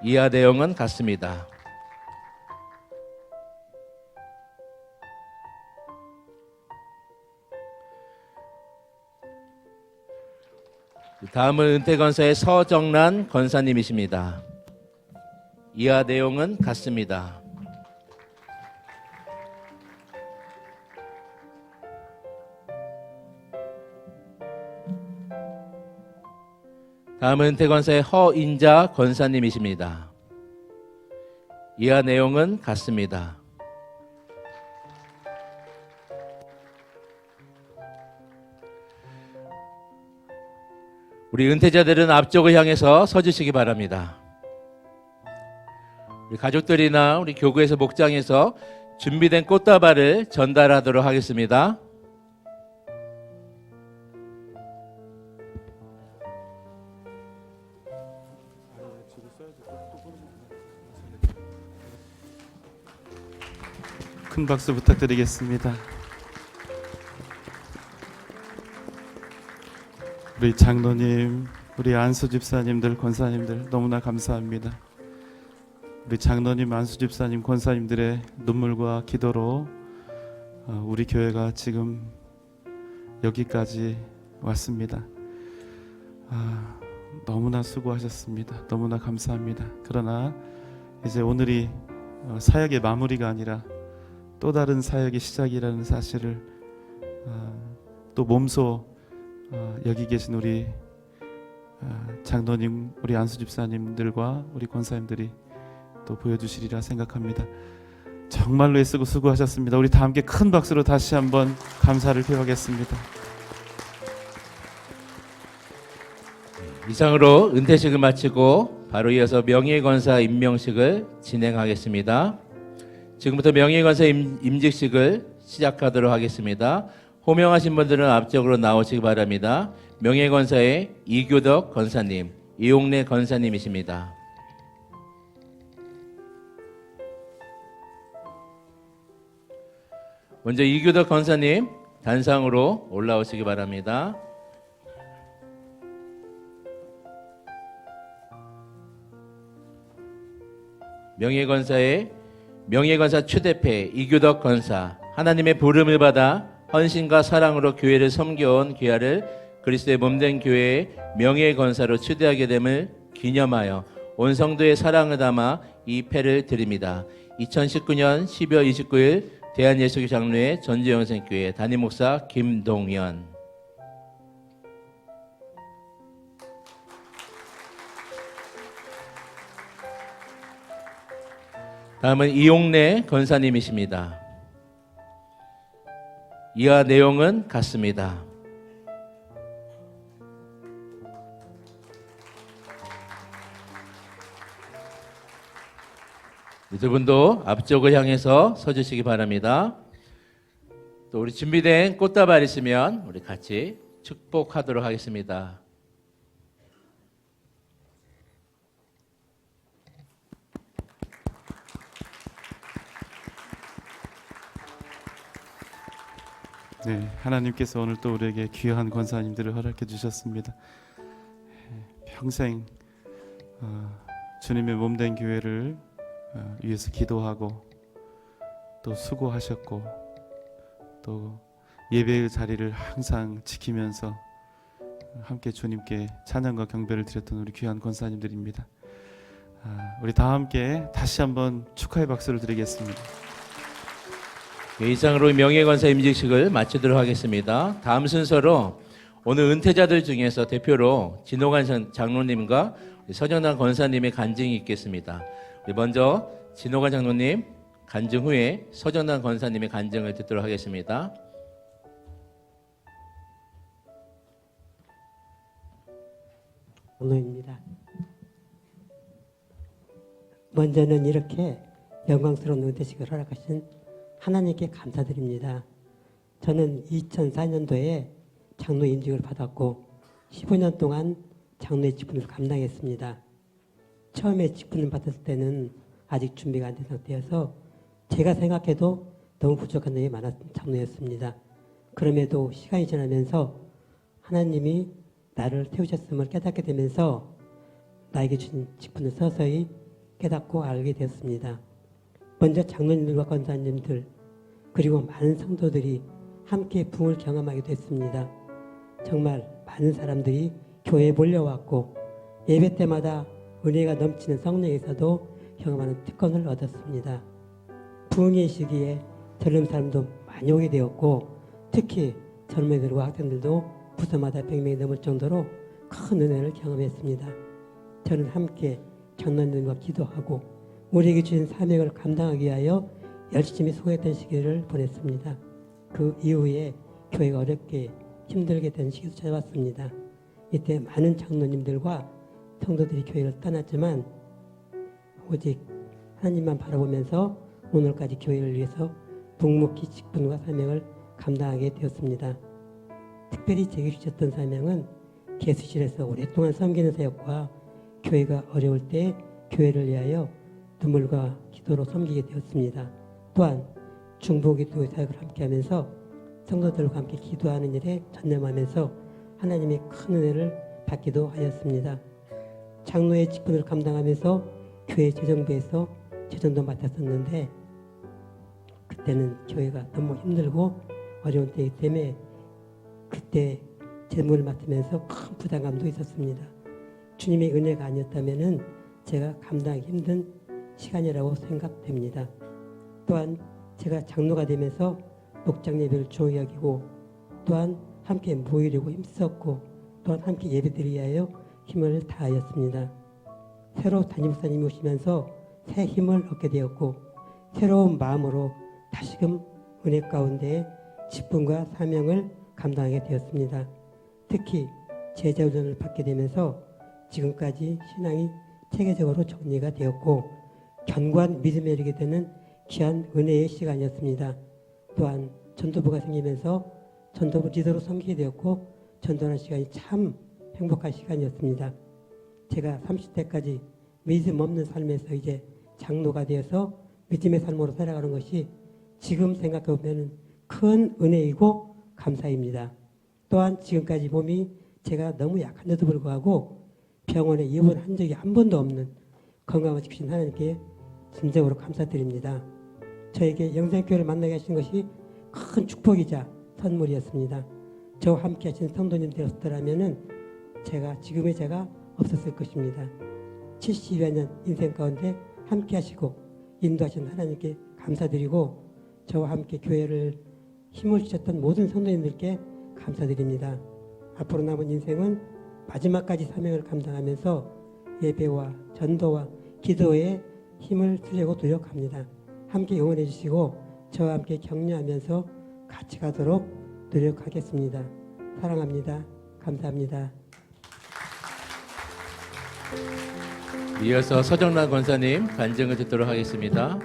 [SPEAKER 5] 이하 내용은 같습니다. 다음은 은퇴건사의 서정란 건사님이십니다. 이하 내용은 같습니다. 다음은 은퇴건사의 허인자 건사님이십니다. 이하 내용은 같습니다. 우리 은퇴자들은 앞쪽을 향해서 서주시기 바랍니다. 우리 가족들이나 우리 교구에서 목장에서 준비된 꽃다발을 전달하도록 하겠습니다.
[SPEAKER 3] 큰 박수 부탁드리겠습니다. 우리 장로님, 우리 안수 집사님들, 권사님들 너무나 감사합니다. 우리 장로님, 안수 집사님, 권사님들의 눈물과 기도로 우리 교회가 지금 여기까지 왔습니다. 너무나 수고하셨습니다. 너무나 감사합니다. 그러나 이제 오늘이 사역의 마무리가 아니라 또 다른 사역의 시작이라는 사실을 또 몸소 여기 계신 우리 장로님, 우리 안수 집사님들과 우리 권사님들이 또 보여주시리라 생각합니다. 정말로 애쓰고 수고하셨습니다. 우리 다 함께 큰 박수로 다시 한번 감사를 표하겠습니다.
[SPEAKER 5] 이상으로 은퇴식을 마치고 바로 이어서 명예권사 임명식을 진행하겠습니다. 지금부터 명예권사 임직식을 시작하도록 하겠습니다. 호명하신 분들은 앞쪽으로 나오시기 바랍니다. 명예권사의 이교덕 권사님, 이용래 권사님이십니다. 먼저 이교덕 권사님 단상으로 올라오시기 바랍니다. 명예권사 최대패 이교덕 권사, 하나님의 부름을 받아 헌신과 사랑으로 교회를 섬겨온 귀하를 그리스도의 몸된 교회의 명예권사로 추대하게 됨을 기념하여 온 성도의 사랑을 담아 이 패를 드립니다. 2019년 12월 29일 대한예수교 장로회 전주영생교회 담임목사 김동연. 다음은 이용래 권사님이십니다. 이하 내용은 같습니다. 두 분도 앞쪽을 향해서 서주시기 바랍니다. 또 우리 준비된 꽃다발 있으면 우리 같이 축복하도록 하겠습니다.
[SPEAKER 3] 네, 하나님께서 오늘 또 우리에게 귀한 권사님들을 허락해 주셨습니다. 평생 주님의 몸된 교회를 위해서 기도하고 또 수고하셨고 또 예배의 자리를 항상 지키면서 함께 주님께 찬양과 경배를 드렸던 우리 귀한 권사님들입니다. 우리 다 함께 다시 한번 축하의 박수를 드리겠습니다.
[SPEAKER 5] 이상으로 명예권사 임직식을 마치도록 하겠습니다. 다음 순서로 오늘 은퇴자들 중에서 대표로 진호관 장로님과 서정단 권사님의 간증이 있겠습니다. 먼저 진호관 장로님 간증 후에 서정단 권사님의 간증을 듣도록 하겠습니다.
[SPEAKER 6] 장로입니다. 먼저는 이렇게 영광스러운 은퇴식을 허락하신 하나님께 감사드립니다. 저는 2004년도에 장로 임직을 받았고 15년 동안 장로의 직분을 감당했습니다. 처음에 직분을 받았을 때는 아직 준비가 안 된 상태여서 제가 생각해도 너무 부족한 점이 많았던 장로였습니다. 그럼에도 시간이 지나면서 하나님이 나를 태우셨음을 깨닫게 되면서 나에게 주신 직분을 서서히 깨닫고 알게 되었습니다. 먼저 장로님들과 권사님들 그리고 많은 성도들이 함께 부흥을 경험하게 됐습니다. 정말 많은 사람들이 교회에 몰려왔고 예배 때마다 은혜가 넘치는 성령에서도 경험하는 특권을 얻었습니다. 부흥의 시기에 젊은 사람도 많이 오게 되었고 특히 젊은이들과 학생들도 부서마다 100명이 넘을 정도로 큰 은혜를 경험했습니다. 저는 함께 장로님과 기도하고 우리에게 주신 사명을 감당하기 위하여 열심히 수고했던 시기를 보냈습니다. 그 이후에 교회가 어렵게 힘들게 된 시기도 찾아왔습니다. 이때 많은 장로님들과 성도들이 교회를 떠났지만 오직 하나님만 바라보면서 오늘까지 교회를 위해서 묵묵히 직분과 사명을 감당하게 되었습니다. 특별히 제게 주셨던 사명은 개수실에서 오랫동안 섬기는 사역과 교회가 어려울 때 교회를 위하여 눈물과 기도로 섬기게 되었습니다. 또한 중보기도의 사역을 함께하면서 성도들과 함께 기도하는 일에 전념하면서 하나님의 큰 은혜를 받기도 하였습니다. 장로의 직분을 감당하면서 교회 재정부에서 재정도 맡았었는데 그때는 교회가 너무 힘들고 어려운 때이기 때문에 그때 재무를 맡으면서 큰 부담감도 있었습니다. 주님의 은혜가 아니었다면 제가 감당하기 힘든 시간이라고 생각됩니다. 또한 제가 장로가 되면서 목장 예배를 중요히 여기고 또한 함께 모이려고 힘썼고 또한 함께 예배드리기 위하여 힘을 다하였습니다. 새로 담임목사님이 오시면서 새 힘을 얻게 되었고 새로운 마음으로 다시금 은혜 가운데 직분과 사명을 감당하게 되었습니다. 특히 제자훈련을 받게 되면서 지금까지 신앙이 체계적으로 정리가 되었고 견고한 믿음에 이르게 되는 귀한 은혜의 시간이었습니다. 또한 전도부가 생기면서 전도부 리더로 섬기게 되었고 전도하는 시간이 참 행복한 시간이었습니다. 제가 30대까지 믿음 없는 삶에서 이제 장로가 되어서 믿음의 삶으로 살아가는 것이 지금 생각해 보면 큰 은혜이고 감사입니다. 또한 지금까지 몸이 제가 너무 약한데도 불구하고 병원에 입원한 적이 한 번도 없는 건강을 지키신 하나님께 진정으로 감사드립니다. 저에게 영생교회를 만나게 하신 것이 큰 축복이자 선물이었습니다. 저와 함께 하신 성도님들이었더라면 지금의 제가 없었을 것입니다. 70여 년 인생 가운데 함께 하시고 인도하신 하나님께 감사드리고 저와 함께 교회를 힘을 주셨던 모든 성도님들께 감사드립니다. 앞으로 남은 인생은 마지막까지 사명을 감당하면서 예배와 전도와 기도에 힘을 쓰려고 노력합니다. 함께 응원해 주시고 저와 함께 격려하면서 같이 가도록 노력하겠습니다. 사랑합니다. 감사합니다.
[SPEAKER 5] 이어서 서정란 권사님 간증을 듣도록 하겠습니다.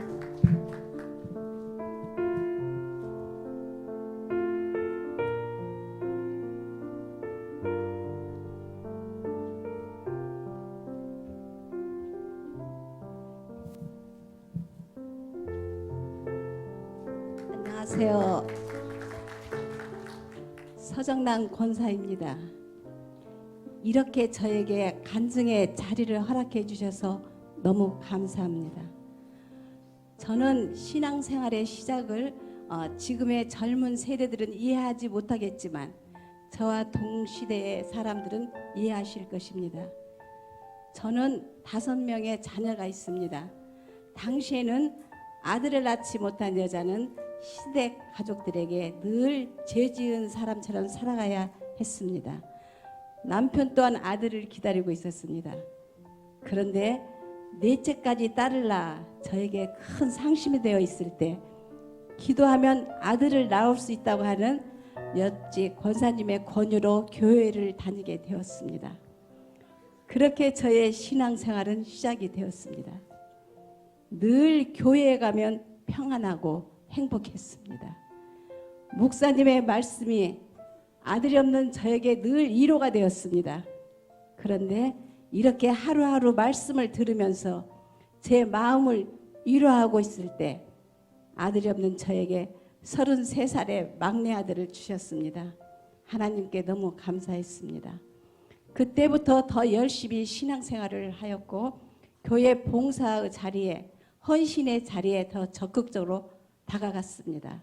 [SPEAKER 7] 안녕하세요. 서정란 권사입니다. 이렇게 저에게 간증의 자리를 허락해 주셔서 너무 감사합니다. 저는 신앙생활의 시작을 지금의 젊은 세대들은 이해하지 못하겠지만 저와 동시대의 사람들은 이해하실 것입니다. 저는 5명의 자녀가 있습니다. 당시에는 아들을 낳지 못한 여자는 시댁 가족들에게 늘 죄 지은 사람처럼 살아가야 했습니다. 남편 또한 아들을 기다리고 있었습니다. 그런데 넷째까지 딸을 낳아 저에게 큰 상심이 되어 있을 때 기도하면 아들을 낳을 수 있다고 하는 옆집 권사님의 권유로 교회를 다니게 되었습니다. 그렇게 저의 신앙생활은 시작이 되었습니다. 늘 교회에 가면 평안하고 행복했습니다. 목사님의 말씀이 아들이 없는 저에게 늘 위로가 되었습니다. 그런데 이렇게 하루하루 말씀을 들으면서 제 마음을 위로하고 있을 때 아들이 없는 저에게 33살의 막내 아들을 주셨습니다. 하나님께 너무 감사했습니다. 그때부터 더 열심히 신앙생활을 하였고 교회 봉사의 자리에 헌신의 자리에 더 적극적으로 다가갔습니다.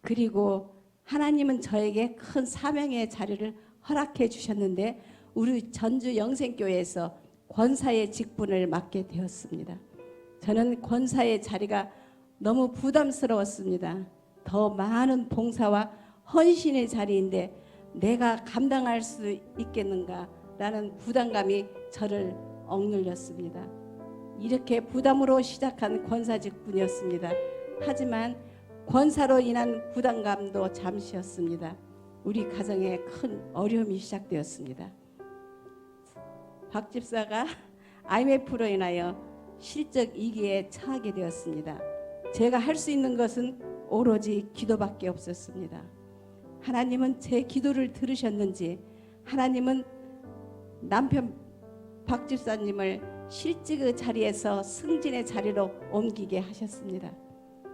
[SPEAKER 7] 그리고 하나님은 저에게 큰 사명의 자리를 허락해 주셨는데 우리 전주 영생교회에서 권사의 직분을 맡게 되었습니다. 저는 권사의 자리가 너무 부담스러웠습니다. 더 많은 봉사와 헌신의 자리인데 내가 감당할 수 있겠는가라는 부담감이 저를 억눌렸습니다. 이렇게 부담으로 시작한 권사 직분이었습니다. 하지만 권사로 인한 부담감도 잠시였습니다. 우리 가정에 큰 어려움이 시작되었습니다. 박 집사가 IMF로 인하여 실적 위기에 처하게 되었습니다. 제가 할 수 있는 것은 오로지 기도밖에 없었습니다. 하나님은 제 기도를 들으셨는지 하나님은 남편 박 집사님을 실직의 자리에서 승진의 자리로 옮기게 하셨습니다.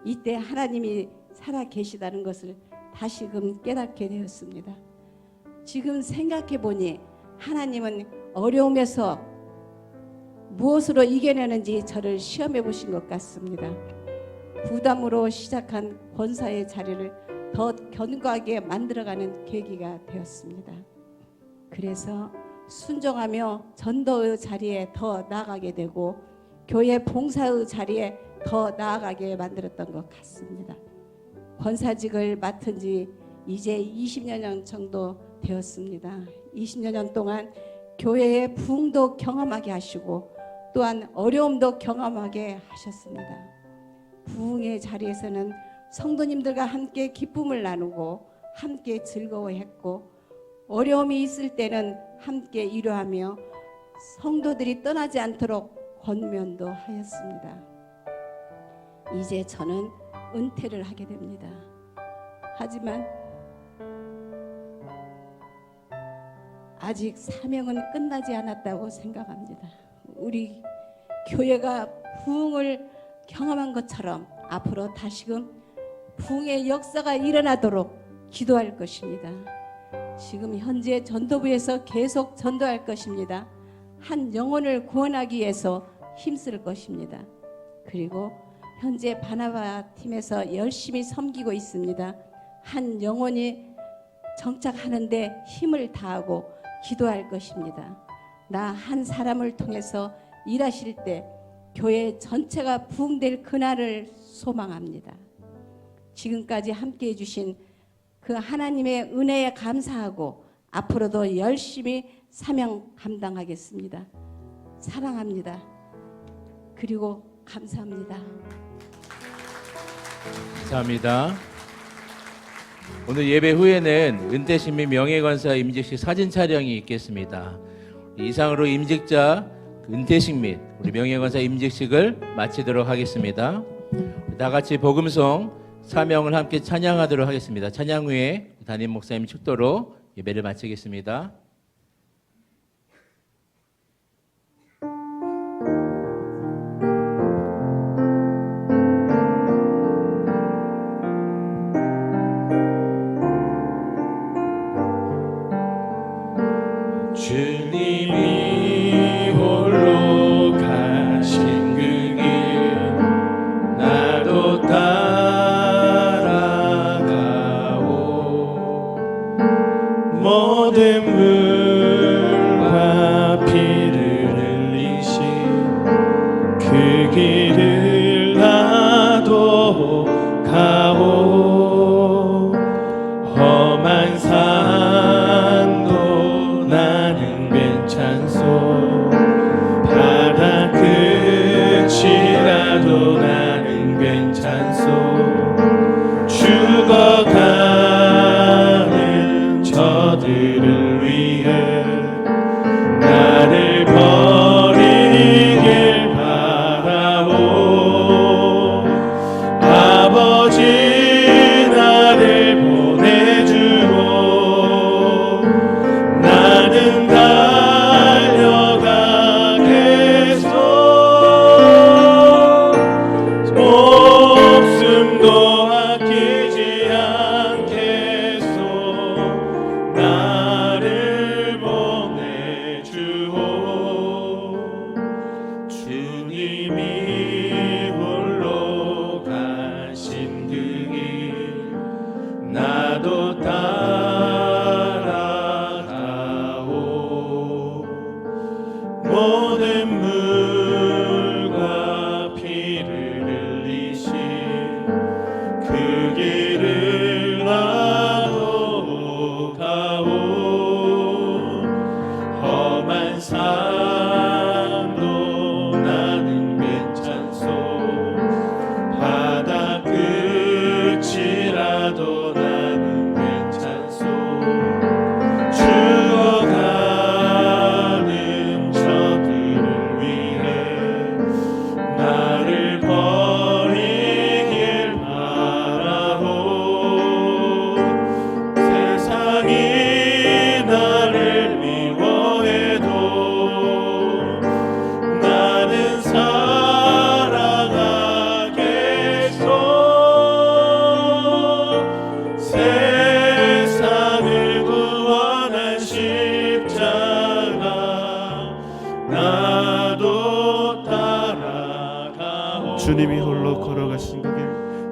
[SPEAKER 7] 이때 하나님이 살아 계시다는 것을 다시금 깨닫게 되었습니다. 지금 생각해 보니 하나님은 어려움에서 무엇으로 이겨내는지 저를 시험해 보신 것 같습니다. 부담으로 시작한 권사의 자리를 더 견고하게 만들어가는 계기가 되었습니다. 그래서 순종하며 전도의 자리에 더 나아가게 되고 교회 봉사의 자리에 더 나아가게 만들었던 것 같습니다. 권사직을 맡은 지 이제 20여 년 정도 되었습니다. 20여 년 동안 교회의 부흥도 경험하게 하시고 또한 어려움도 경험하게 하셨습니다. 부흥의 자리에서는 성도님들과 함께 기쁨을 나누고 함께 즐거워했고 어려움이 있을 때는 함께 위로하며 성도들이 떠나지 않도록 권면도 하였습니다. 이제 저는 은퇴를 하게 됩니다. 하지만 아직 사명은 끝나지 않았다고 생각합니다. 우리 교회가 부흥을 경험한 것처럼 앞으로 다시금 부흥의 역사가 일어나도록 기도할 것입니다. 지금 현재 전도부에서 계속 전도할 것입니다. 한 영혼을 구원하기 위해서 힘쓸 것입니다. 그리고 현재 바나바 팀에서 열심히 섬기고 있습니다. 한 영혼이 정착하는데 힘을 다하고 기도할 것입니다. 나 한 사람을 통해서 일하실 때 교회 전체가 부흥될 그날을 소망합니다. 지금까지 함께해 주신 그 하나님의 은혜에 감사하고 앞으로도 열심히 사명 감당하겠습니다. 사랑합니다. 그리고 감사합니다.
[SPEAKER 5] 감사합니다. 오늘 예배 후에는 은퇴식 및 명예관사 임직식 사진 촬영이 있겠습니다. 이상으로 임직자 은퇴식 및 우리 명예관사 임직식을 마치도록 하겠습니다. 다 같이 복음송 사명을 함께 찬양하도록 하겠습니다. 찬양 후에 담임 목사님 축도로 예배를 마치겠습니다.
[SPEAKER 1] 주님이 홀로 가신 그 길 나도 따라가오 모든 물과 피를 흘리신 그 길을 나도 가오 험한 산도 나는 괜찮소 바다 끝이라도 나는 괜찮소 죽어가는 저들을 위해 나를 버리길 바라오 아버지 나를 보내주오 나는 달려가겠소 목숨도 아끼지 않겠소 나를 보내주오 주님이 홀로 가신 그 길 나도 따라가오 모든 물과 피를 흘리신 그 길을 나도 가오 험한 산도 나는 괜찮소 바다 끝이라도 나는 괜찮소 죽어가는 저들을 위해 나를 버리길 바라오 세상이 나를 미워해도 나는 살아가겠소 세상을 구원한 십자가 나도 따라가오
[SPEAKER 3] 주님이 홀로 걸어가신 그 길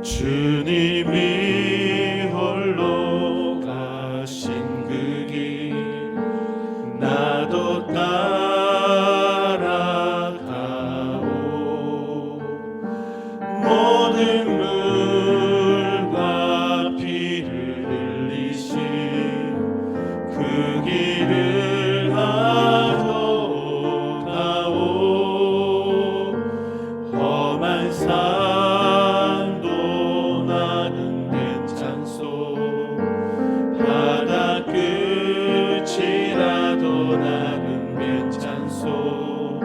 [SPEAKER 1] 주님이 홀로 가신 그 길 나도 따라가오 모든 물과 피를 흘리신 그 길을 나도 가오 험한 산도 나는 괜찮소 바다 끝이라도 나는 괜찮소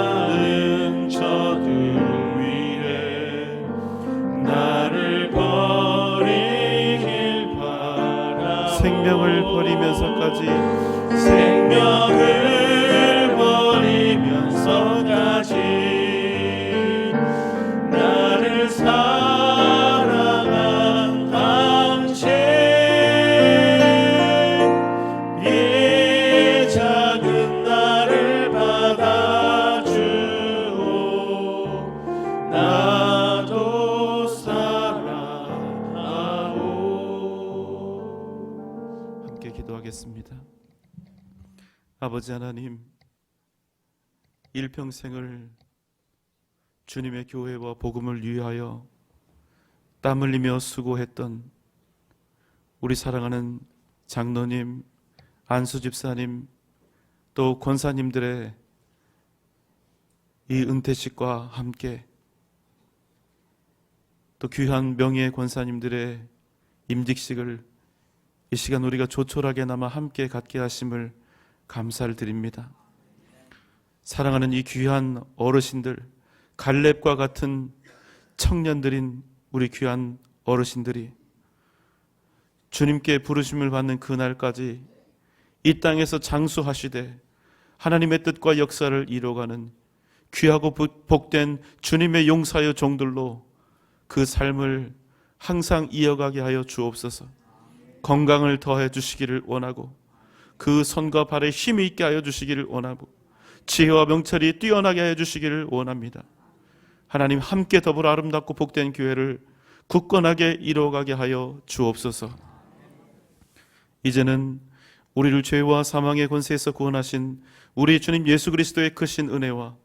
[SPEAKER 1] 죽어가는 저들을 위해 나를 버리길 바라
[SPEAKER 3] 생명을 버리면서까지
[SPEAKER 1] 생명을 버리면서까지 나를 사랑한 당신 이 작은 나를 받아주오 나도 사랑하오
[SPEAKER 3] 함께 기도하겠습니다. 아버지 하나님, 일평생을 주님의 교회와 복음을 위하여 땀 흘리며 수고했던 우리 사랑하는 장로님, 안수 집사님, 또 권사님들의 이 은퇴식과 함께 또 귀한 명예 권사님들의 임직식을 이 시간 우리가 조촐하게나마 함께 갖게 하심을 감사를 드립니다. 사랑하는 이 귀한 어르신들, 갈렙과 같은 청년들인 우리 귀한 어르신들이 주님께 부르심을 받는 그날까지 이 땅에서 장수하시되 하나님의 뜻과 역사를 이뤄가는 귀하고 복된 주님의 용사여 종들로 그 삶을 항상 이어가게 하여 주옵소서. 건강을 더해 주시기를 원하고 그 손과 발에 힘이 있게 하여 주시기를 원하고 지혜와 명철이 뛰어나게 하여 주시기를 원합니다. 하나님 함께 더불어 아름답고 복된 교회를 굳건하게 이루어가게 하여 주옵소서. 이제는 우리를 죄와 사망의 권세에서 구원하신 우리 주님 예수 그리스도의 크신 은혜와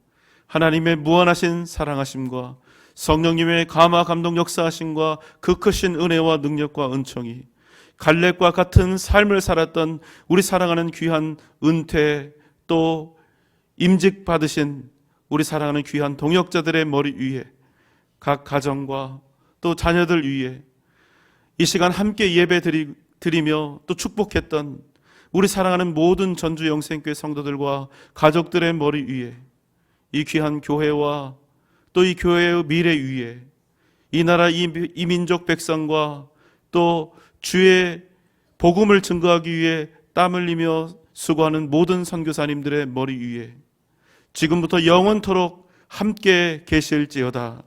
[SPEAKER 3] 하나님의 무한하신 사랑하심과 성령님의 감화 감동 역사하심과 그 크신 은혜와 능력과 은총이 갈렙과 같은 삶을 살았던 우리 사랑하는 귀한 은퇴 또 임직 받으신 우리 사랑하는 귀한 동역자들의 머리 위에 각 가정과 또 자녀들 위에 이 시간 함께 예배 드리며 또 축복했던 우리 사랑하는 모든 전주 영생교회 성도들과 가족들의 머리 위에 이 귀한 교회와 또 이 교회의 미래 위에 이 나라 이 민족 백성과 또 주의 복음을 증거하기 위해 땀 흘리며 수고하는 모든 선교사님들의 머리 위에 지금부터 영원토록 함께 계실지어다.